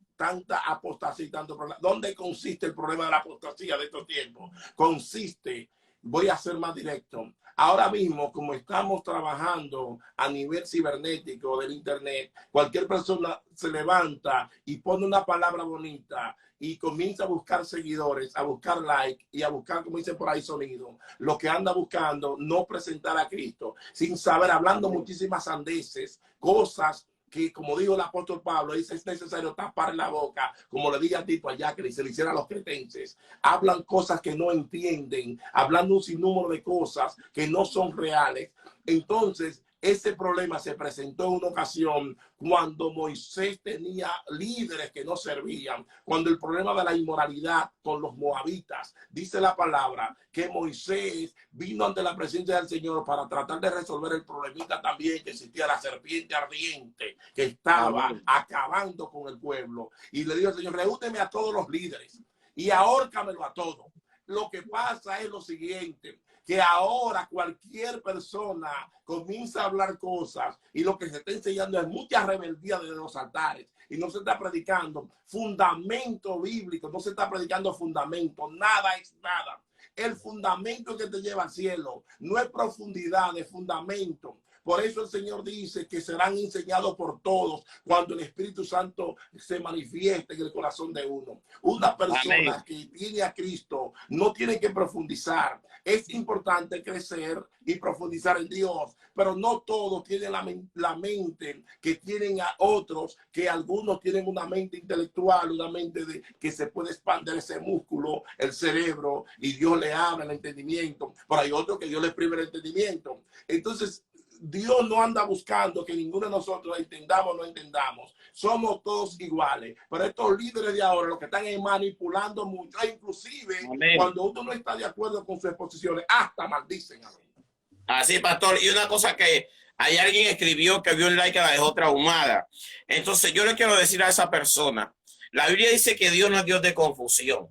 apostasía y tanto problema. ¿Dónde consiste el problema de la apostasía de estos tiempos? Consiste, voy a ser más directo, ahora mismo, como estamos trabajando a nivel cibernético del internet, cualquier persona se levanta y pone una palabra bonita y comienza a buscar seguidores, a buscar like y a buscar, como dicen por ahí, sonido. Lo que anda buscando, no presentar a Cristo, sin saber, hablando muchísimas sandeces, cosas que, como dijo el apóstol Pablo, dice, es necesario tapar la boca, como le dije a Tito allá, que se le hiciera a los cretenses. Hablan cosas que no entienden, hablando un sinnúmero de cosas que no son reales. Entonces, ese problema se presentó en una ocasión cuando Moisés tenía líderes que no servían, cuando el problema de la inmoralidad con los moabitas, dice la palabra que Moisés vino ante la presencia del Señor para tratar de resolver el problemita también que existía, la serpiente ardiente que estaba acabando con el pueblo, y le dijo al Señor, reúneme a todos los líderes y ahórcamelo a todos. Lo que pasa es lo siguiente, que ahora cualquier persona comienza a hablar cosas y lo que se está enseñando es mucha rebeldía desde los altares y no se está predicando fundamento bíblico, no se está predicando fundamento, nada es nada. El fundamento que te lleva al cielo no es profundidad, es fundamento. Por eso el Señor dice que serán enseñados por todos cuando el Espíritu Santo se manifieste en el corazón de uno. Una persona Amén. Que tiene a Cristo no tiene que profundizar. Es importante crecer y profundizar en Dios, pero no todos tienen la mente que tienen a otros, que algunos tienen una mente intelectual, una mente que se puede expandir ese músculo, el cerebro, y Dios le abre el entendimiento. Pero hay otros que Dios les priva el entendimiento. Entonces, Dios no anda buscando que ninguno de nosotros entendamos o no entendamos. Somos todos iguales. Pero estos líderes de ahora, los que están manipulando mucho, inclusive Amén. Cuando uno no está de acuerdo con sus exposiciones, hasta maldicen. Amén. Así, pastor. Y una cosa que hay alguien escribió que vio un like que la dejó traumada. Entonces yo le quiero decir a esa persona, la Biblia dice que Dios no es Dios de confusión.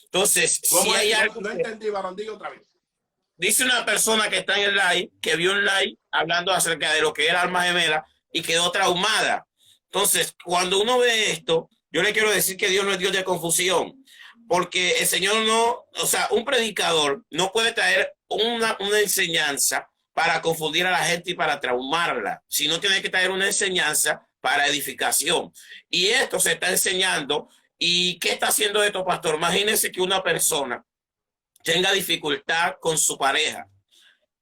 Entonces, si hay algo... No entendí, varón, diga otra vez. Dice una persona que está en el live, que vio un live hablando acerca de lo que era alma gemela y quedó traumada. Entonces, cuando uno ve esto, yo le quiero decir que Dios no es Dios de confusión, porque el Señor no, o sea, un predicador no puede traer una enseñanza para confundir a la gente y para traumarla, sino tiene que traer una enseñanza para edificación. Y esto se está enseñando. ¿Y qué está haciendo esto, pastor? Imagínense que una persona tenga dificultad con su pareja,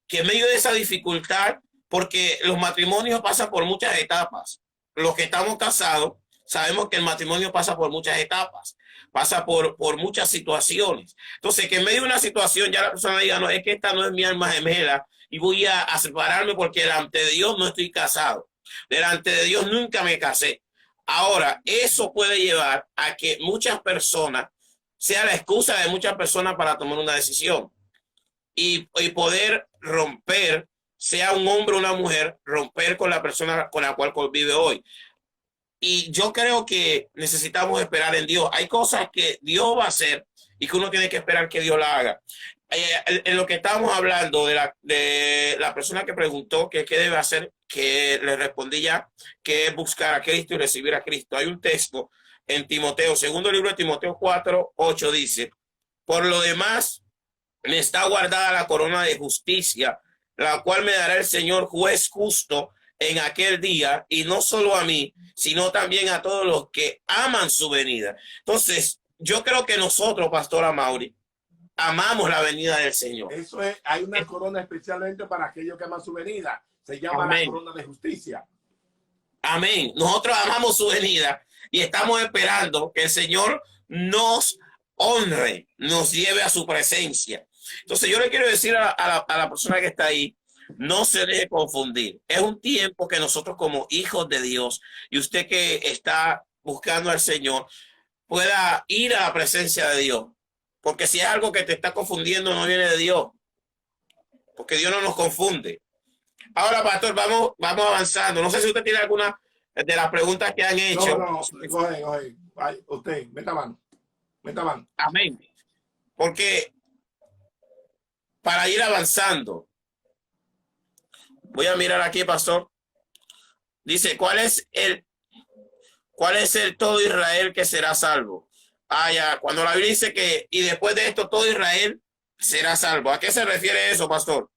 que en medio de esa dificultad, porque los matrimonios pasan por muchas etapas, los que estamos casados, sabemos que el matrimonio pasa por muchas etapas, pasa por muchas situaciones. Entonces, que en medio de una situación ya la persona diga, no, es que esta no es mi alma gemela y voy a separarme porque delante de Dios no estoy casado. Delante de Dios nunca me casé. Ahora, eso puede llevar a que muchas personas, sea la excusa de muchas personas para tomar una decisión y poder romper, sea un hombre o una mujer, romper con la persona con la cual convive hoy. Y yo creo que necesitamos esperar en Dios. Hay cosas que Dios va a hacer y que uno tiene que esperar que Dios la haga. En lo que estamos hablando de la persona que preguntó que qué debe hacer, que le respondí ya, que es buscar a Cristo y recibir a Cristo. Hay un texto en Timoteo, segundo libro de Timoteo 4:8 dice, por lo demás, me está guardada la corona de justicia, la cual me dará el Señor juez justo en aquel día, y no solo a mí, sino también a todos los que aman su venida. Entonces, yo creo que nosotros, Pastora Mauri, amamos la venida del Señor. Eso es, hay una corona especialmente para aquellos que aman su venida. Se llama Amén. la corona de justicia. Amén. Nosotros amamos su venida y estamos esperando que el Señor nos honre, nos lleve a su presencia. Entonces yo le quiero decir a la persona que está ahí, no se deje confundir. Es un tiempo que nosotros como hijos de Dios y usted que está buscando al Señor pueda ir a la presencia de Dios. Porque si es algo que te está confundiendo, no viene de Dios. Porque Dios no nos confunde. Ahora, pastor, vamos avanzando. No sé si usted tiene alguna de las preguntas que han hecho. No, coge. Ay, usted, meta mano. Amén. Porque para ir avanzando, voy a mirar aquí, pastor. Dice, ¿cuál es el todo Israel que será salvo? Ah, ya, cuando la Biblia dice que, y después de esto todo Israel será salvo. ¿A qué se refiere eso, pastor?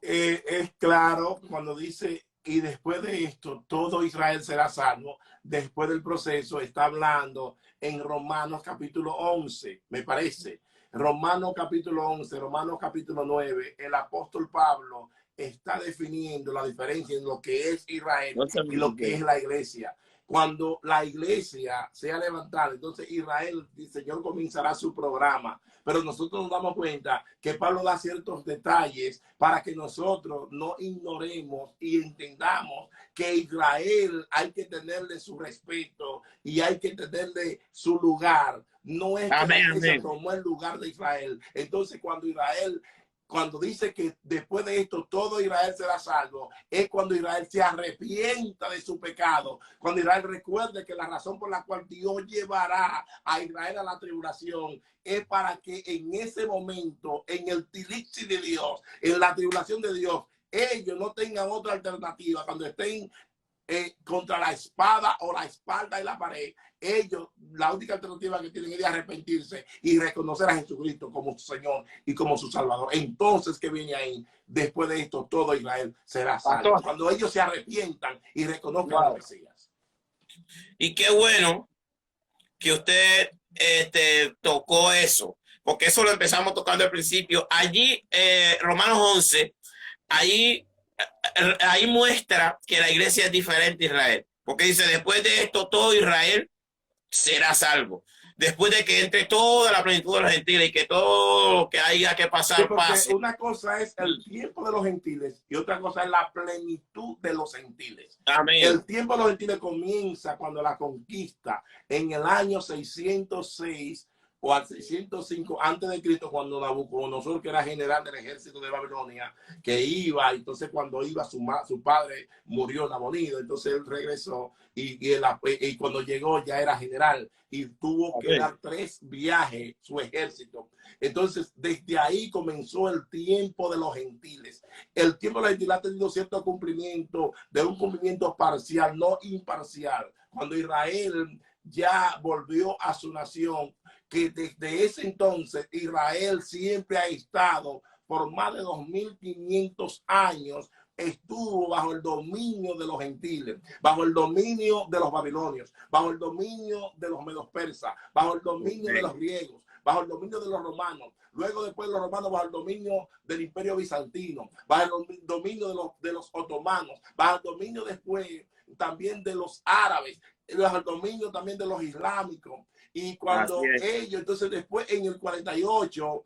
Es claro cuando dice, y después de esto, todo Israel será salvo. Después del proceso, está hablando en Romanos capítulo 11, me parece. Romanos capítulo 11, Romanos capítulo 9, el apóstol Pablo está definiendo la diferencia en lo que es Israel y lo que es la iglesia. Cuando la iglesia sea levantada, entonces Israel, el Señor comenzará su programa. Pero nosotros nos damos cuenta que Pablo da ciertos detalles para que nosotros no ignoremos y entendamos que Israel hay que tenerle su respeto y hay que tenerle su lugar. No es que la iglesia tomó el lugar de Israel. Entonces cuando dice que después de esto todo Israel será salvo, es cuando Israel se arrepienta de su pecado, cuando Israel recuerde que la razón por la cual Dios llevará a Israel a la tribulación es para que en ese momento, en el tilixi de Dios, en la tribulación de Dios, ellos no tengan otra alternativa cuando estén contra la espada o la espalda y la pared. Ellos, la única alternativa que tienen es de arrepentirse y reconocer a Jesucristo como su Señor y como su Salvador. Entonces, ¿qué viene ahí? Después de esto, todo Israel será salvo. Cuando ellos se arrepientan y reconozcan a Mesías. Y qué bueno que usted tocó eso, porque eso lo empezamos tocando al principio. Allí, Romanos 11, ahí muestra que la iglesia es diferente a Israel, porque dice, después de esto todo Israel será salvo. Después de que entre toda la plenitud de los gentiles y que todo lo que haya que pasar, sí, pase. Una cosa es el tiempo de los gentiles y otra cosa es la plenitud de los gentiles. Amén. El tiempo de los gentiles comienza cuando la conquista en el año 606 o al 605 antes de Cristo, cuando Nabucodonosor, que era general del ejército de Babilonia, que iba, entonces cuando iba su padre murió Nabonido, entonces él regresó y cuando llegó ya era general y tuvo que dar 3 viajes su ejército. Entonces desde ahí comenzó el tiempo de los gentiles. El tiempo de los gentiles ha tenido cierto cumplimiento, de un cumplimiento parcial, no imparcial. Cuando Israel ya volvió a su nación, que desde ese entonces Israel siempre ha estado por más de 2500 años, estuvo bajo el dominio de los gentiles, bajo el dominio de los babilonios, bajo el dominio de los medos persas, bajo el dominio de los griegos, bajo el dominio de los romanos, luego después de los romanos bajo el dominio del imperio bizantino, bajo el dominio de los otomanos, bajo el dominio después también de los árabes, el dominio también de los islámicos. Y cuando ellos, entonces después en el 48,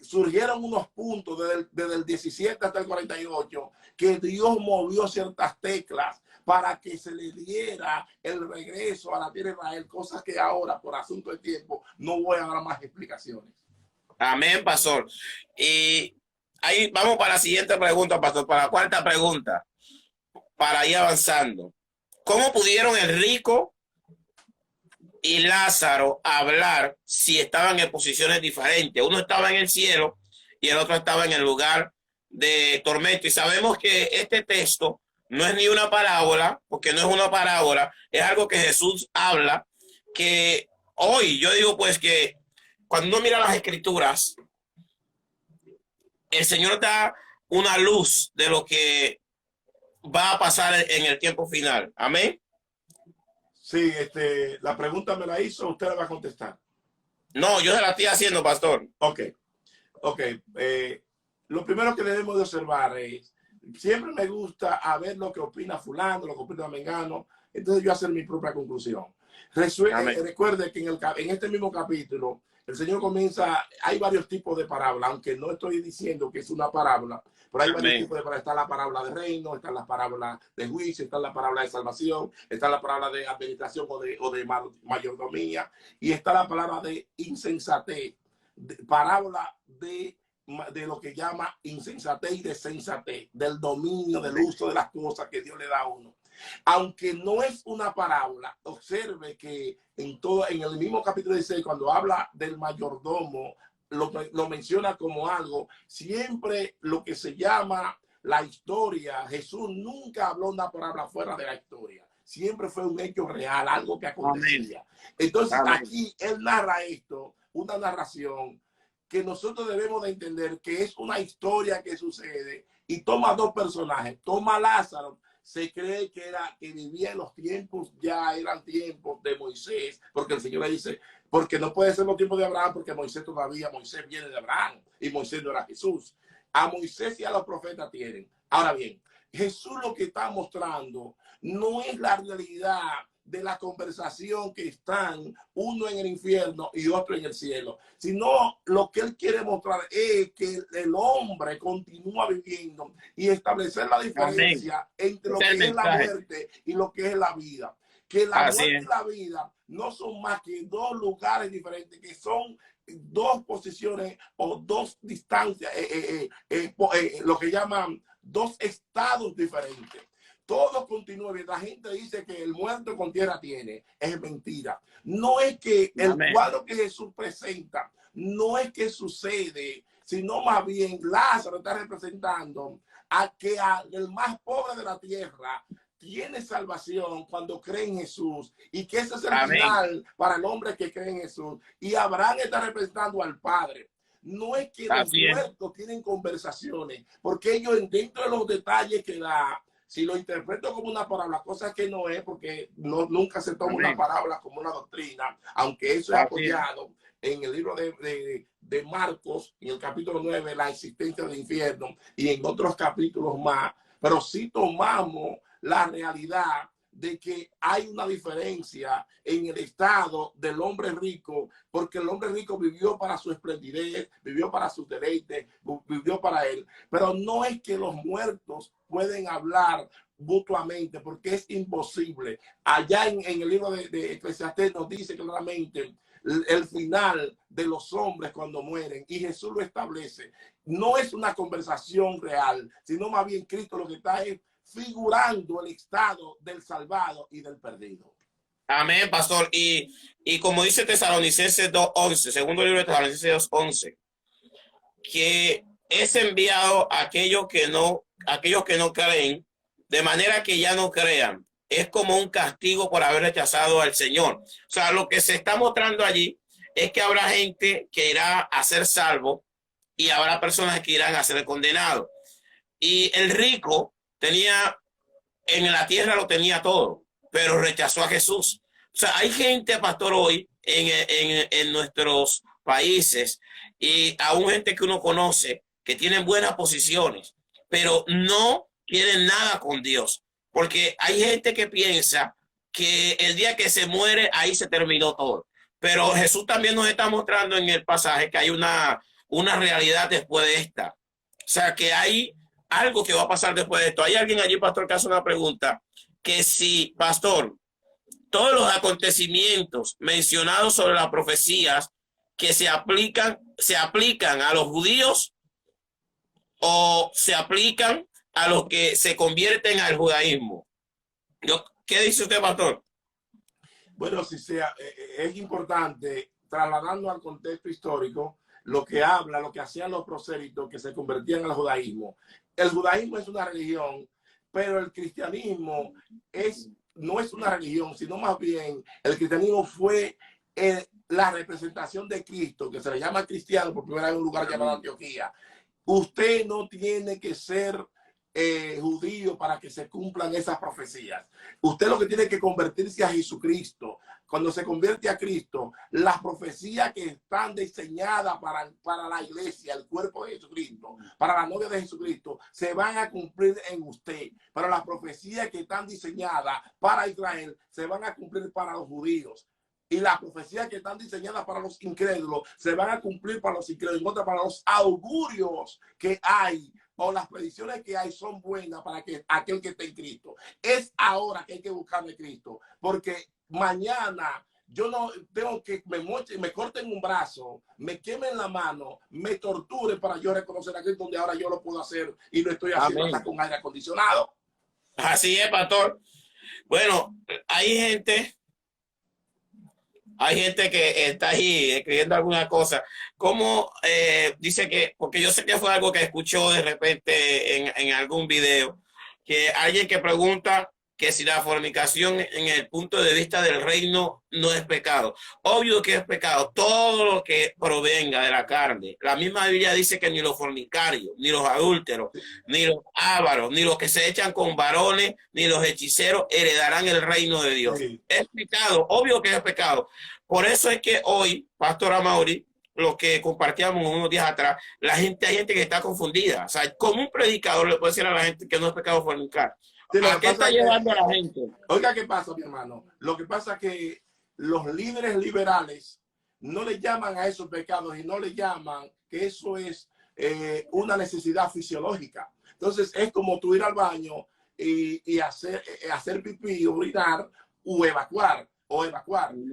surgieron unos puntos desde el 17 hasta el 48, que Dios movió ciertas teclas para que se le diera el regreso a la tierra de Israel, cosas que ahora, por asunto de tiempo, no voy a dar más explicaciones. Amén, pastor. Y ahí vamos para la siguiente pregunta, pastor, para la cuarta pregunta, para ir avanzando. ¿Cómo pudieron el rico y Lázaro hablar si estaban en posiciones diferentes? Uno estaba en el cielo y el otro estaba en el lugar de tormento. Y sabemos que este texto no es ni una parábola, porque no es una parábola, es algo que Jesús habla, que hoy yo digo pues que cuando uno mira las escrituras, el Señor da una luz de lo que va a pasar en el tiempo final. Amén. Sí, la pregunta me la hizo, usted la va a contestar. No, yo se la estoy haciendo, pastor. Ok. Lo primero que debemos de observar es, siempre me gusta a ver lo que opina fulano, lo que opina mengano, entonces yo hacer mi propia conclusión. Recuerde que en este mismo capítulo, el Señor comienza, hay varios tipos de parábolas, aunque no estoy diciendo que es una parábola, pero hay varios tipos de parábolas. Está la parábola de reino, está la parábola de juicio, está la parábola de salvación, está la parábola de administración o de mayordomía, y está la palabra de insensatez, parábola de lo que llama insensatez y desensatez, del dominio, del uso de las cosas que Dios le da a uno. Aunque no es una parábola, observe que en el mismo capítulo 16, cuando habla del mayordomo, lo menciona como algo, siempre lo que se llama la historia. Jesús nunca habló una parábola fuera de la historia. Siempre fue un hecho real, algo que acontecía. Entonces aquí él narra esto, una narración que nosotros debemos de entender que es una historia que sucede y toma dos personajes. Toma a Lázaro, se cree que vivía en los tiempos, ya eran tiempos de Moisés, porque el Señor le dice, porque no puede ser los tiempos de Abraham, porque Moisés viene de Abraham y Moisés no era Jesús. A Moisés y a los profetas tienen. Ahora bien, Jesús lo que está mostrando no es la realidad de la conversación que están uno en el infierno y otro en el cielo, sino lo que él quiere mostrar es que el hombre continúa viviendo y establecer la diferencia entre lo que es la muerte y lo que es la vida. Que la muerte y la vida no son más que dos lugares diferentes, que son dos posiciones o dos distancias, lo que llaman dos estados diferentes. Todo continúa bien. La gente dice que el muerto con tierra tiene. Es mentira. No es que el cuadro que Jesús presenta, no es que sucede, sino más bien Lázaro está representando a que el más pobre de la tierra tiene salvación cuando cree en Jesús, y que ese es el final para el hombre que cree en Jesús. Y Abraham está representando al Padre. No es que los muertos tienen conversaciones, porque ellos dentro de los detalles que da, si lo interpreto como una parábola, cosa que no es, porque nunca se toma una parábola como una doctrina, aunque eso es apoyado en el libro de Marcos, en el capítulo 9, la existencia del infierno, y en otros capítulos más, pero sí tomamos la realidad de que hay una diferencia en el estado del hombre rico, porque el hombre rico vivió para su esplendidez, vivió para sus deleites, vivió para él, pero no es que los muertos pueden hablar mutuamente, porque es imposible. Allá en el libro de Eclesiastés nos dice claramente el final de los hombres cuando mueren, y Jesús lo establece. No es una conversación real, sino más bien Cristo lo que está es figurando el estado del salvado y del perdido. Amén, pastor. Y como dice Tesalonicenses 2:11, segundo libro de Tesalonicenses 2:11, que es enviado a aquellos que no creen, de manera que ya no crean. Es como un castigo por haber rechazado al Señor. O sea, lo que se está mostrando allí es que habrá gente que irá a ser salvo y habrá personas que irán a ser condenados. Y el rico tenía, en la tierra lo tenía todo, pero rechazó a Jesús. O sea, hay gente, pastor, hoy en nuestros países, y aún gente que uno conoce que tienen buenas posiciones, pero no quieren nada con Dios. porque hay gente que piensa que el día que se muere, ahí se terminó todo. Pero Jesús también nos está mostrando en el pasaje que hay una realidad después de esta. O sea, que hay algo que va a pasar después de esto. Hay alguien allí, pastor, que hace una pregunta, que si, pastor, todos los acontecimientos mencionados sobre las profecías que se aplican a los judíos o se aplican a los que se convierten al judaísmo. ¿Qué dice usted, pastor? Bueno, si sea, es importante, trasladando al contexto histórico, lo que habla, lo que hacían los prosélitos que se convertían al judaísmo. El judaísmo es una religión, pero el cristianismo no es una religión, sino más bien el cristianismo fue la representación de Cristo, que se le llama cristiano por primera vez en un lugar llamado Antioquía. Usted no tiene que ser judío para que se cumplan esas profecías. Usted lo que tiene que convertirse a Jesucristo. Cuando se convierte a Cristo, las profecías que están diseñadas para la iglesia, el cuerpo de Jesucristo, para la novia de Jesucristo, se van a cumplir en usted. Pero las profecías que están diseñadas para Israel se van a cumplir para los judíos. Y las profecías que están diseñadas para los incrédulos se van a cumplir para los incrédulos, para los augurios que hay o las predicciones que hay son buenas para que aquel que esté en Cristo. Es ahora que hay que buscarle Cristo, porque mañana yo no tengo que me corten un brazo, me quemen la mano, me torturen para yo reconocer a Cristo, donde ahora yo lo puedo hacer y lo estoy haciendo hasta con aire acondicionado. Así es, pastor. Bueno, hay gente que está ahí escribiendo alguna cosa. ¿Cómo dice que, porque yo sé que fue algo que escuchó de repente en algún video, que alguien que pregunta que si la fornicación en el punto de vista del reino no es pecado? Obvio que es pecado, todo lo que provenga de la carne. La misma Biblia dice que ni los fornicarios, ni los adúlteros, ni los ávaros, ni los que se echan con varones, ni los hechiceros heredarán el reino de Dios. Sí. Es pecado, obvio que es pecado. Por eso es que hoy, Pastor Amaury, lo que compartíamos unos días atrás, hay gente que está confundida. O sea, como un predicador le puede decir a la gente que no es pecado fornicar. Sí, ¿A qué está llevando a la gente? Oiga, ¿qué pasa, mi hermano? Lo que pasa es que los líderes liberales no le llaman a esos pecados y no le llaman que eso es una necesidad fisiológica. Entonces, es como tú ir al baño y hacer pipí, orinar o evacuar.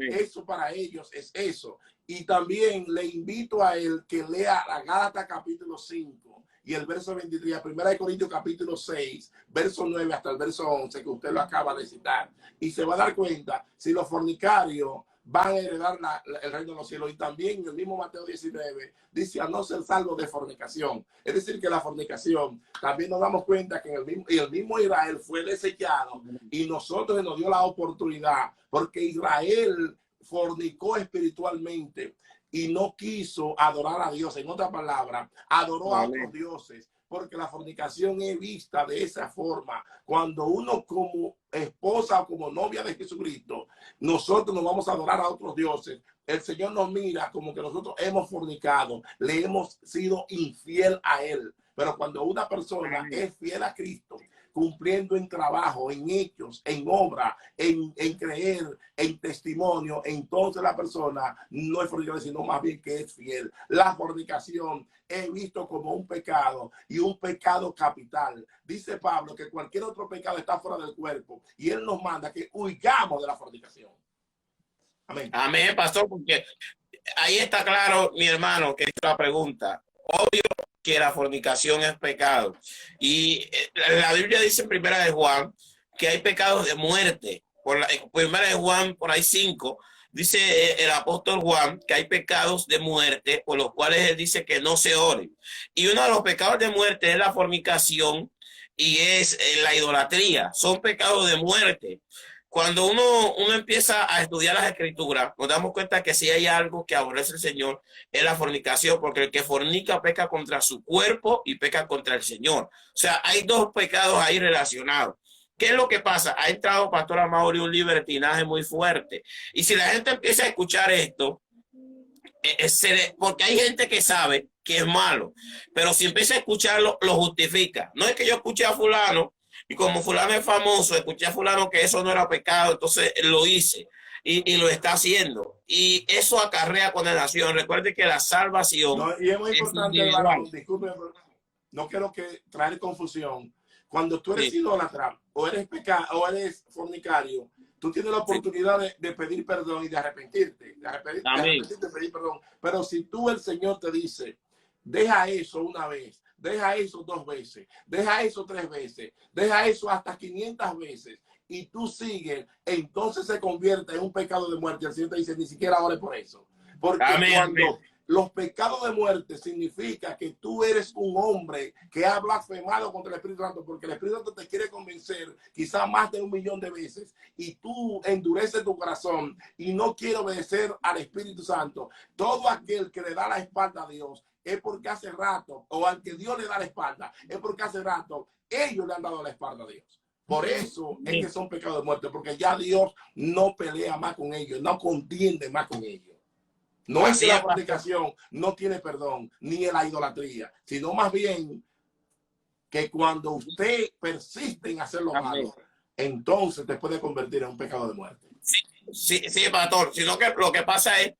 Eso para ellos es eso. Y también le invito a él que lea la Gálatas capítulo 5 y el verso 23, primera de Corintios capítulo 6, verso 9 hasta el verso 11, que usted lo acaba de citar. Y se va a dar cuenta si los fornicarios van a heredar el reino de los cielos. Y también el mismo Mateo 19 dice a no ser salvo de fornicación. Es decir, que la fornicación, también nos damos cuenta que el mismo Israel fue desechado y nosotros nos dio la oportunidad, porque Israel fornicó espiritualmente y no quiso adorar a Dios. En otras palabras, adoró a otros dioses, porque la fornicación es vista de esa forma. Cuando uno como esposa o como novia de Jesucristo, nosotros nos vamos a adorar a otros dioses, el Señor nos mira como que nosotros hemos fornicado, le hemos sido infiel a Él. Pero cuando una persona es fiel a Cristo, cumpliendo en trabajo, en hechos, en obra, en creer, en testimonio, entonces la persona no es fornicadora, sino más bien que es fiel. La fornicación he visto como un pecado y un pecado capital. Dice Pablo que cualquier otro pecado está fuera del cuerpo y él nos manda que huigamos de la fornicación. Amén. Amén, pastor, porque ahí está claro, mi hermano, que es la pregunta. Obvio que la fornicación es pecado. Y la Biblia dice en Primera de Juan que hay pecados de muerte. Primera de Juan, por ahí 5, dice el apóstol Juan que hay pecados de muerte por los cuales él dice que no se oren. Y uno de los pecados de muerte es la fornicación y es la idolatría. Son pecados de muerte. Cuando uno empieza a estudiar las escrituras, nos damos cuenta que si hay algo que aborrece el Señor es la fornicación, porque el que fornica peca contra su cuerpo y peca contra el Señor. O sea, hay dos pecados ahí relacionados. ¿Qué es lo que pasa? Ha entrado, Pastor Amaury, un libertinaje muy fuerte. Y si la gente empieza a escuchar esto, porque hay gente que sabe que es malo, pero si empieza a escucharlo, lo justifica. No es que yo escuché a fulano y como fulano es famoso, escuché a fulano que eso no era pecado, entonces lo hice y lo está haciendo. Y eso acarrea condenación. Recuerde que la salvación No, y es muy es importante, individual. varón, disculpe, pero no quiero que traer confusión. Cuando tú eres Sí, idólatra o eres o eres fornicario, tú tienes la sí. oportunidad de pedir perdón y de arrepentirte, de Amén. arrepentirte, de pedir perdón. Pero si tú, el Señor te dice, deja eso una vez, deja eso 2 veces, deja eso 3 veces, deja eso hasta 500 veces, y tú sigues, entonces se convierte en un pecado de muerte. El Señor te dice, ni siquiera ore por eso. Porque Amén. Amén. cuando los pecados de muerte significa que tú eres un hombre que ha blasfemado contra el Espíritu Santo, porque el Espíritu Santo te quiere convencer quizá más de 1.000.000 de veces, y tú endureces tu corazón y no quieres obedecer al Espíritu Santo. Todo aquel que le da la espalda a Dios es porque hace rato, o al que Dios le da la espalda, es porque hace rato ellos le han dado la espalda a Dios. Por eso es que son pecados de muerte, porque ya Dios no pelea más con ellos, no contiende más con ellos. No es que Así la es, pastor. fornicación no tiene perdón, ni la idolatría, sino más bien que cuando usted persiste en hacer lo Amén. malo, entonces te puede convertir en un pecado de muerte. Sí, sí, sí, pastor. Sino que lo que pasa es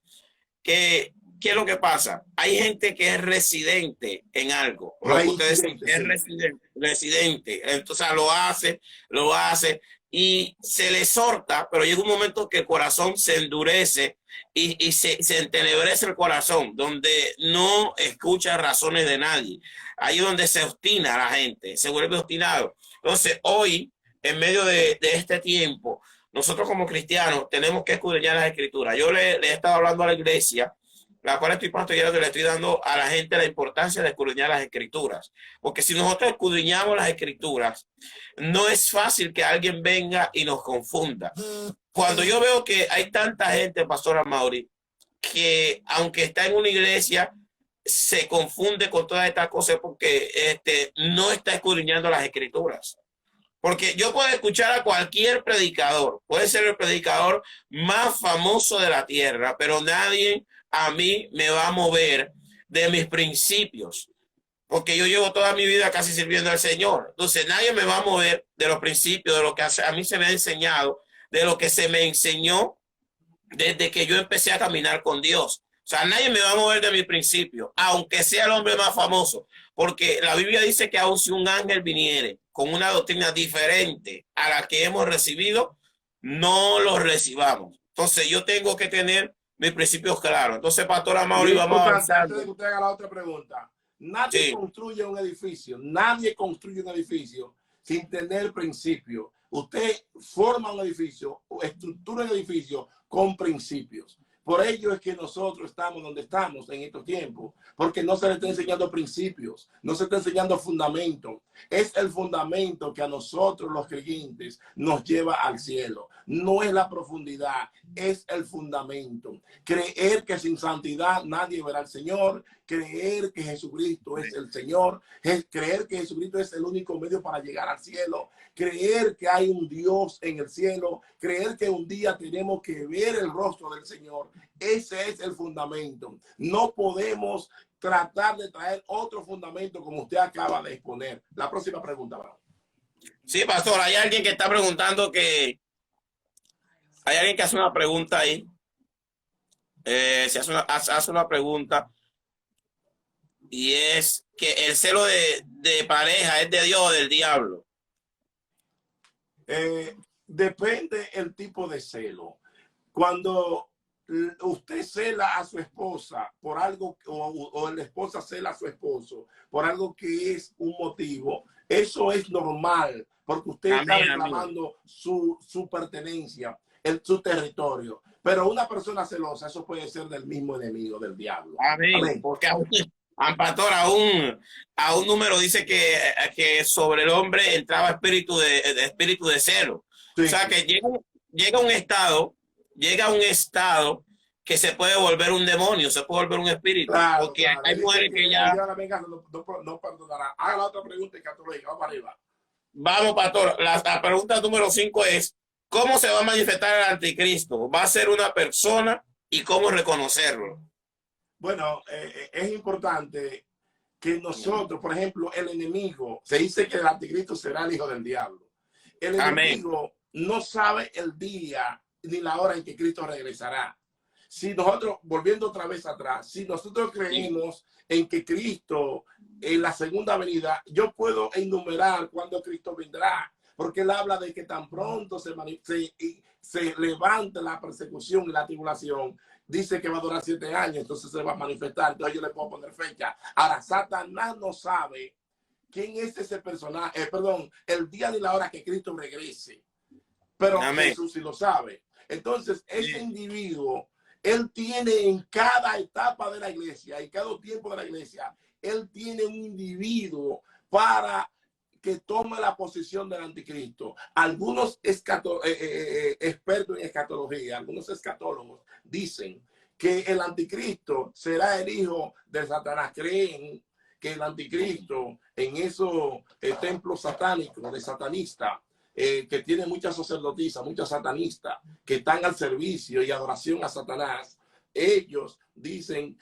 que, ¿qué es lo que pasa? Hay gente que es residente en algo, lo que ustedes dicen, es residente, entonces lo hace y se le exhorta, pero llega un momento que el corazón se endurece y se entenebrece el corazón, donde no escucha razones de nadie. Ahí es donde se obstina la gente, se vuelve obstinado. Entonces, hoy, en medio de este tiempo, nosotros como cristianos tenemos que escudriñar las escrituras. Yo le he estado hablando a la iglesia, la cual estoy pastoreando, le estoy dando a la gente la importancia de escudriñar las escrituras. Porque si nosotros escudriñamos las escrituras, no es fácil que alguien venga y nos confunda. Cuando yo veo que hay tanta gente, Pastora Mauri, que aunque está en una iglesia, se confunde con todas estas cosas porque no está escudriñando las escrituras. Porque yo puedo escuchar a cualquier predicador, puede ser el predicador más famoso de la tierra, pero nadie a mí me va a mover de mis principios, porque yo llevo toda mi vida casi sirviendo al Señor. Entonces nadie me va a mover de los principios, de lo que a mí se me ha enseñado, de lo que se me enseñó desde que yo empecé a caminar con Dios. O sea, nadie me va a mover de mi principio, aunque sea el hombre más famoso, porque la Biblia dice que aun si un ángel viniere con una doctrina diferente a la que hemos recibido, no lo recibamos. Entonces yo tengo que tener mis principios claros. Entonces, Pastora Mauri, vamos avanzando. Antes de que usted haga la otra pregunta, nadie construye un edificio sin tener principios. Usted forma un edificio o estructura un edificio con principios. Por ello es que nosotros estamos donde estamos en estos tiempos, porque no se le está enseñando principios, no se está enseñando fundamento. Es el fundamento que a nosotros los creyentes nos lleva al cielo. No es la profundidad, es el fundamento. Creer que sin santidad nadie verá al Señor, creer que Jesucristo es el Señor, creer que Jesucristo es el único medio para llegar al cielo, creer que hay un Dios en el cielo, creer que un día tenemos que ver el rostro del Señor. Ese es el fundamento. No podemos tratar de traer otro fundamento como usted acaba de exponer. La próxima pregunta, ¿verdad? Sí, pastor, hay alguien que está preguntando que hay alguien que hace una pregunta ahí. Se hace una pregunta y es que el celo de pareja es de Dios o del diablo. Depende el tipo de celo. Cuando usted cela a su esposa por algo o la esposa cela a su esposo por algo que es un motivo, eso es normal porque usted está reclamando su pertenencia, su territorio. Pero una persona celosa, eso puede ser del mismo enemigo, del diablo. Amén. Porque pastor, a un número dice que sobre el hombre entraba espíritu de celo. Sí. O sea que llega a un estado que se puede volver un demonio, se puede volver un espíritu. Claro, porque claro. hay mujeres que ya... No perdonará. Haga la otra pregunta y catológica. Vamos arriba. Vamos, pastor. La pregunta número 5 es, ¿cómo se va a manifestar el anticristo? ¿Va a ser una persona y cómo reconocerlo? Bueno, es importante que nosotros, por ejemplo, el enemigo, se dice que el anticristo será el hijo del diablo. El enemigo no sabe el día ni la hora en que Cristo regresará. Si nosotros, volviendo otra vez atrás, si nosotros creemos en que Cristo en la segunda venida, yo puedo enumerar cuándo Cristo vendrá, porque él habla de que tan pronto se levante la persecución y la tribulación, dice que va a durar 7 años, entonces se va a manifestar, entonces yo le puedo poner fecha. Ahora, Satanás no sabe quién es ese personaje, el día ni la hora que Cristo regrese, pero Jesús sí lo sabe. Entonces, ese individuo, él tiene en cada etapa de la iglesia, en cada tiempo de la iglesia, él tiene un individuo para que tome la posición del anticristo. Algunos expertos en escatología, algunos escatólogos dicen que el anticristo será el hijo de Satanás. Creen que el anticristo en esos templos satánicos, de satanista, que tiene muchas sacerdotisas, muchas satanistas, que están al servicio y adoración a Satanás, ellos dicen,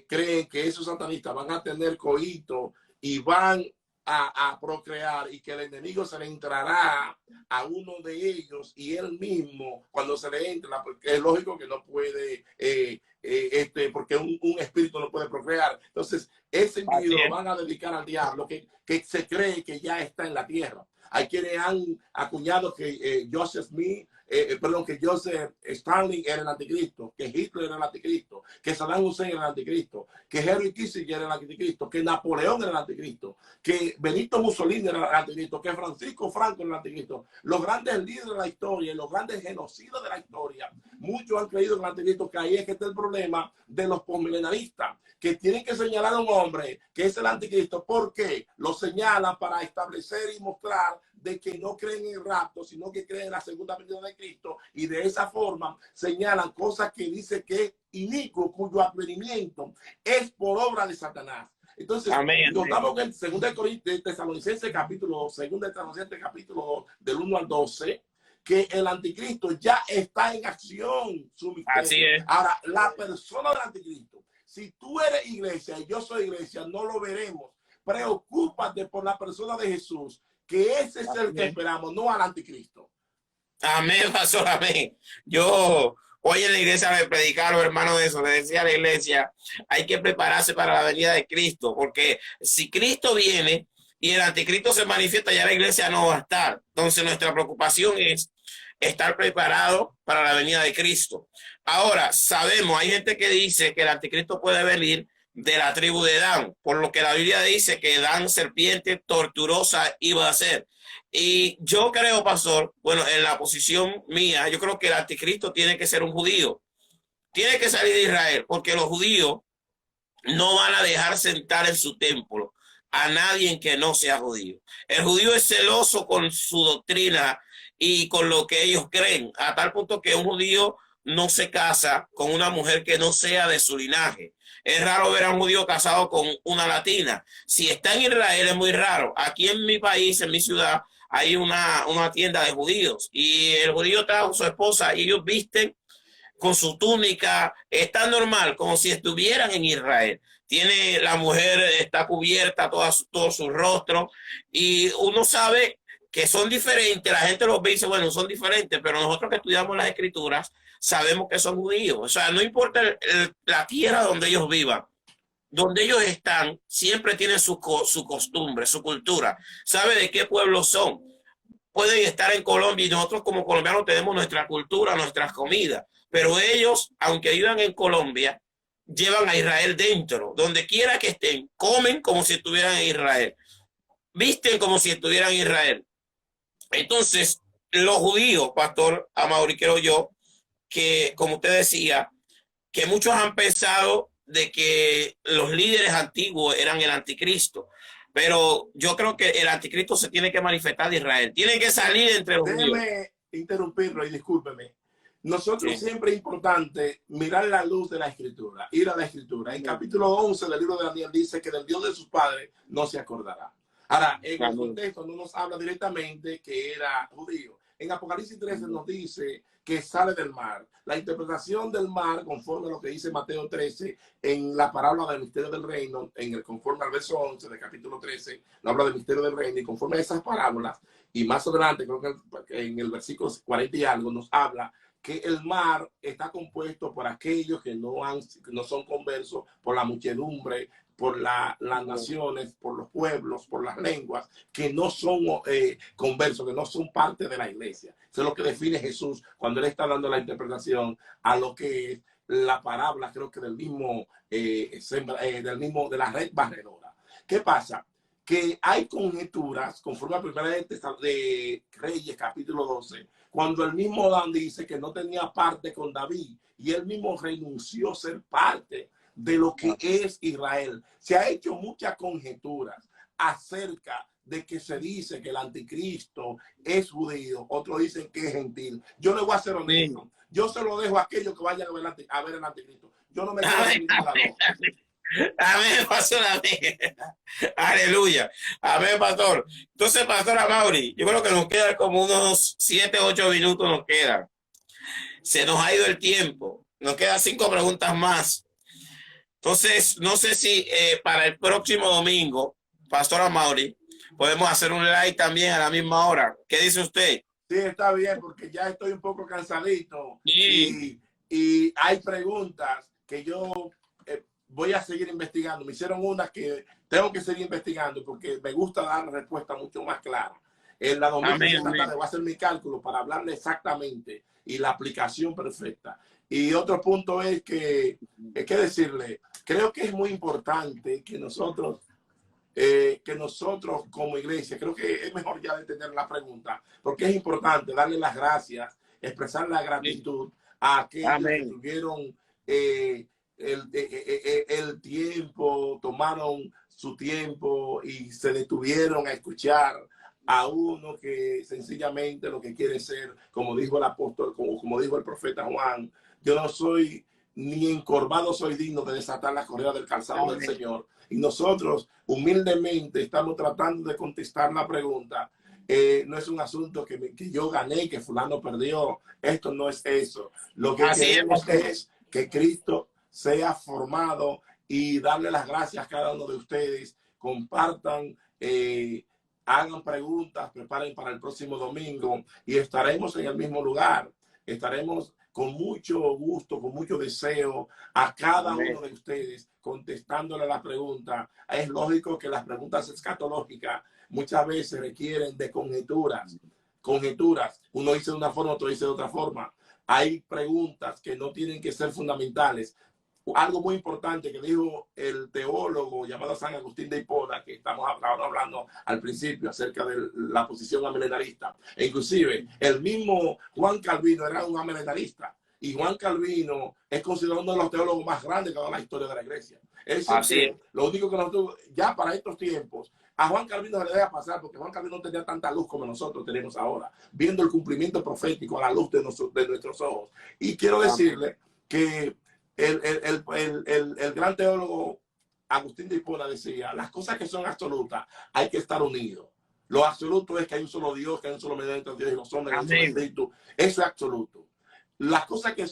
creen que esos satanistas van a tener coito y van a procrear, y que el enemigo se le entrará a uno de ellos, y él mismo, cuando se le entra, porque es lógico que no puede, porque un espíritu no puede procrear. Entonces, ese individuo lo van a dedicar al diablo, que se cree que ya está en la tierra. Hay quienes han acuñado que Joseph Smith, que Joseph Stalin era el anticristo, que Hitler era el anticristo, que Saddam Hussein era el anticristo, que Henry Kissinger era el anticristo, que Napoleón era el anticristo, que Benito Mussolini era el anticristo, que Francisco Franco era el anticristo. Los grandes líderes de la historia y los grandes genocidas de la historia, muchos han creído en el anticristo, que ahí es que está el problema de los postmilenaristas, que tienen que señalar a un hombre que es el anticristo, porque lo señalan para establecer y mostrar de que no creen en el rapto, sino que creen en la segunda venida de Cristo, y de esa forma señalan cosas que dice que es inicuo, cuyo advenimiento es por obra de Satanás. Entonces, notamos que en 2 Tesalonicenses capítulo 2, del 1 al 12, que el anticristo ya está en acción, su misterio. Así es. Ahora, la persona del anticristo, si tú eres iglesia y yo soy iglesia, no lo veremos. Preocúpate por la persona de Jesús, que ese es el que esperamos, no al anticristo. Amén, pastor, amén. Yo hoy en la iglesia me predicaron, hermano, de eso, le decía a la iglesia, hay que prepararse para la venida de Cristo, porque si Cristo viene y el anticristo se manifiesta, ya la iglesia no va a estar. Entonces nuestra preocupación es estar preparado para la venida de Cristo. Ahora, sabemos, hay gente que dice que el anticristo puede venir de la tribu de Dan, por lo que la Biblia dice que Dan, serpiente torturosa, iba a ser. Y yo creo, pastor, bueno, en la posición mía, yo creo que el anticristo tiene que ser un judío. Tiene que salir de Israel, porque los judíos no van a dejar sentar en su templo a nadie que no sea judío. El judío es celoso con su doctrina y con lo que ellos creen, a tal punto que un judío no se casa con una mujer que no sea de su linaje. Es raro ver a un judío casado con una latina. Si está en Israel es muy raro. Aquí en mi país, en mi ciudad, hay una tienda de judíos y el judío está con su esposa y ellos visten con su túnica, está normal, como si estuvieran en Israel. Tiene, la mujer está cubierta todo su rostro y uno sabe que son diferentes. La gente los ve y dice, bueno, son diferentes, pero nosotros que estudiamos las escrituras sabemos que son judíos. O sea, no importa la tierra donde ellos vivan, donde ellos están, siempre tienen su costumbre, su cultura. Sabe de qué pueblo son. Pueden estar en Colombia y nosotros como colombianos tenemos nuestra cultura, nuestras comidas. Pero ellos, aunque vivan en Colombia, llevan a Israel dentro. Donde quiera que estén, comen como si estuvieran en Israel. Visten como si estuvieran en Israel. Entonces, los judíos, pastor Amaury, creo yo, que como usted decía, que muchos han pensado de que los líderes antiguos eran el anticristo. Pero yo creo que el anticristo se tiene que manifestar de Israel. Tiene que salir entre los judíos. Déjeme interrumpirlo y discúlpeme. Nosotros siempre es importante mirar la luz de la escritura, ir a la escritura. En capítulo 11 del libro de Daniel dice que del Dios de sus padres no se acordará. Ahora, en el contexto no nos habla directamente que era judío. en Apocalipsis 13 nos dice que sale del mar. La interpretación del mar, conforme a lo que dice Mateo 13, en la parábola del misterio del reino, conforme al verso 11 del capítulo 13, no habla del misterio del reino, y conforme a esas parábolas, y más adelante, creo que en el versículo 40 y algo, nos habla que el mar está compuesto por aquellos que no son conversos, por la muchedumbre, por las naciones, por los pueblos, por las lenguas, que no son conversos, que no son parte de la iglesia. Eso es lo que define Jesús cuando él está dando la interpretación a lo que es la parábola, creo que del mismo, de la red barredora. ¿Qué pasa? Que hay conjeturas, conforme a primera de Reyes, capítulo 12, cuando el mismo Adán dice que no tenía parte con David, y él mismo renunció a ser parte de lo que es Israel. Se ha hecho muchas conjeturas acerca de que se dice que el anticristo es judío, otros dicen que es gentil. Yo le voy a ser honesto, yo se lo dejo a aquellos que vayan a ver el anticristo. Yo no me quiero decir nada. Amén, pastor, amén. Aleluya. Amén, pastor. Entonces, pastor Amaury, yo creo que nos quedan como unos 7, 8 minutos nos quedan. Se nos ha ido el tiempo. Nos quedan 5 preguntas más. Entonces, no sé si para el próximo domingo, pastor Amaury, podemos hacer un live también a la misma hora. ¿Qué dice usted? Sí, está bien, porque ya estoy un poco cansadito. Sí. Y hay preguntas que yo voy a seguir investigando. Me hicieron unas que tengo que seguir investigando porque me gusta dar la respuesta mucho más clara. En la domingo de esta tarde voy a hacer mi cálculo para hablarle exactamente y la aplicación perfecta. Y otro punto es que, hay que decirle, creo que es muy importante que nosotros como iglesia, creo que es mejor ya detener la pregunta, porque es importante darle las gracias, expresar la gratitud a aquellos que tuvieron el tiempo, tomaron su tiempo y se detuvieron a escuchar a uno que sencillamente lo que quiere ser, como dijo el apóstol, como dijo el profeta Juan, yo no soy ni encorvado soy digno de desatar la correa del calzado del Señor. Y nosotros humildemente estamos tratando de contestar la pregunta. No es un asunto que yo gané, que fulano perdió. Esto no es eso. Lo que queremos es que Cristo sea formado y darle las gracias a cada uno de ustedes. Compartan, hagan preguntas, preparen para el próximo domingo y estaremos en el mismo lugar. Estaremos con mucho gusto, con mucho deseo a cada uno de ustedes contestándole la pregunta. Es lógico que las preguntas escatológicas muchas veces requieren de conjeturas. Uno dice de una forma, otro dice de otra forma. Hay preguntas que no tienen que ser fundamentales. Algo muy importante que dijo el teólogo llamado San Agustín de Hipona, que estamos hablando al principio acerca de la posición amilenarista. E inclusive el mismo Juan Calvino era un amilenarista. Y Juan Calvino es considerado uno de los teólogos más grandes que ha dado la historia de la iglesia. Es decir, lo único que nosotros, ya para estos tiempos, a Juan Calvino se le deja pasar porque Juan Calvino no tenía tanta luz como nosotros tenemos ahora, viendo el cumplimiento profético a la luz de nuestros ojos. Y quiero decirle que el gran teólogo Agustín de Hipona decía, las cosas que son absolutas hay que estar unidos. Lo absoluto es que hay un solo Dios, que hay un solo mediador entre Dios y los hombres, un solo espíritu. Eso es absoluto. Las cosas que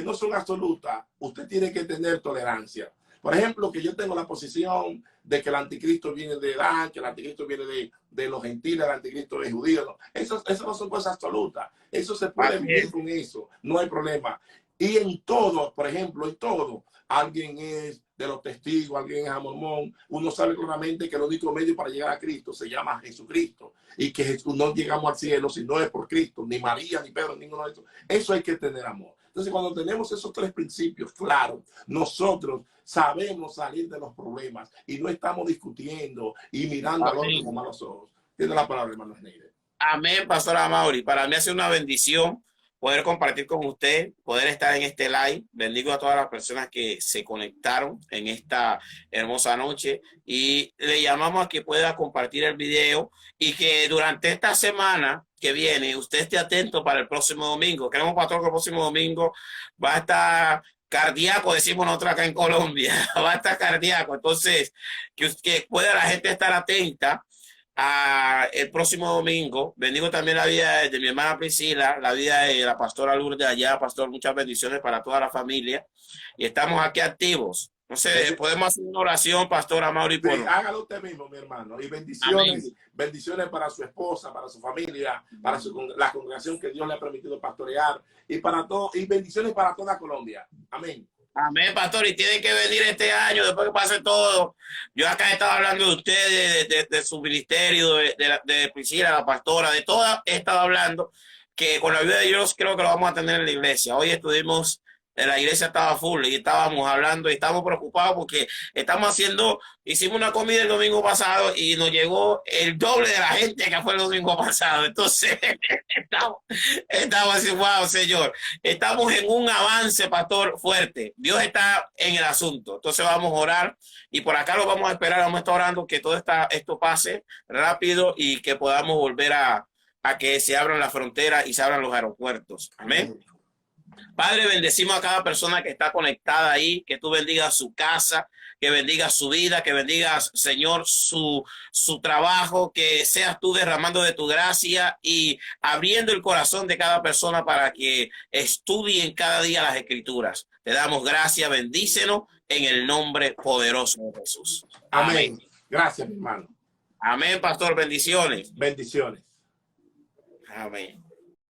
no son absolutas, usted tiene que tener tolerancia. Por ejemplo, que yo tengo la posición de que el anticristo viene de Edad, que el anticristo viene de los gentiles, el anticristo es judío. ¿No? Eso no son cosas absolutas. Eso se puede vivir con eso. No hay problema. Y en todo, por ejemplo, en todo, alguien es de los testigos, alguien es mormón, uno sabe claramente que el único medio para llegar a Cristo se llama Jesucristo y que Jesús no llegamos al cielo si no es por Cristo, ni María, ni Pedro, ninguno de esos. Eso hay que tener amor. Entonces, cuando tenemos esos 3 principios claros, nosotros sabemos salir de los problemas y no estamos discutiendo y mirando al otro con malos ojos. Tiene la palabra, hermano Schneider. Amén, pastor Amaury. Para mí ha sido una bendición poder compartir con usted, poder estar en este live. Bendigo a todas las personas que se conectaron en esta hermosa noche y le llamamos a que pueda compartir el video y que durante esta semana que viene usted esté atento para el próximo domingo. Queremos, pastor, que el próximo domingo va a estar cardíaco, decimos nosotros acá en Colombia, va a estar cardíaco. Entonces, que pueda la gente estar atenta el próximo domingo. Bendigo también la vida de mi hermana Priscila, la vida de la pastora Lourdes allá. Pastor, muchas bendiciones para toda la familia. Y estamos aquí activos. No sé, podemos hacer una oración, Pastor Amaury. Sí, hágalo usted mismo, mi hermano. Y bendiciones, Amén. bendiciones para su esposa, para su familia, para la congregación que Dios le ha permitido pastorear y para todo, y bendiciones para toda Colombia. Amén. Amén, pastor, y tienen que venir este año, después que pase todo. Yo acá he estado hablando de ustedes, de su ministerio, de Priscila, la pastora, de todas he estado hablando, que con la ayuda de Dios creo que lo vamos a tener en la iglesia. Hoy estuvimos, la iglesia estaba full y estábamos hablando y estábamos preocupados porque hicimos una comida el domingo pasado y nos llegó el doble de la gente que fue el domingo pasado. Entonces, estamos así, wow, Señor. Estamos en un avance, pastor, fuerte. Dios está en el asunto. Entonces vamos a orar y por acá lo vamos a esperar. Vamos a estar orando que todo esto pase rápido y que podamos volver a que se abran las fronteras y se abran los aeropuertos. Amén. Padre, bendecimos a cada persona que está conectada ahí, que tú bendigas su casa, que bendigas su vida, que bendigas, Señor, su trabajo, que seas tú derramando de tu gracia y abriendo el corazón de cada persona para que estudien cada día las Escrituras. Te damos gracias, bendícenos en el nombre poderoso de Jesús. Amén. Gracias, mi hermano. Amén, pastor, bendiciones. Bendiciones. Amén.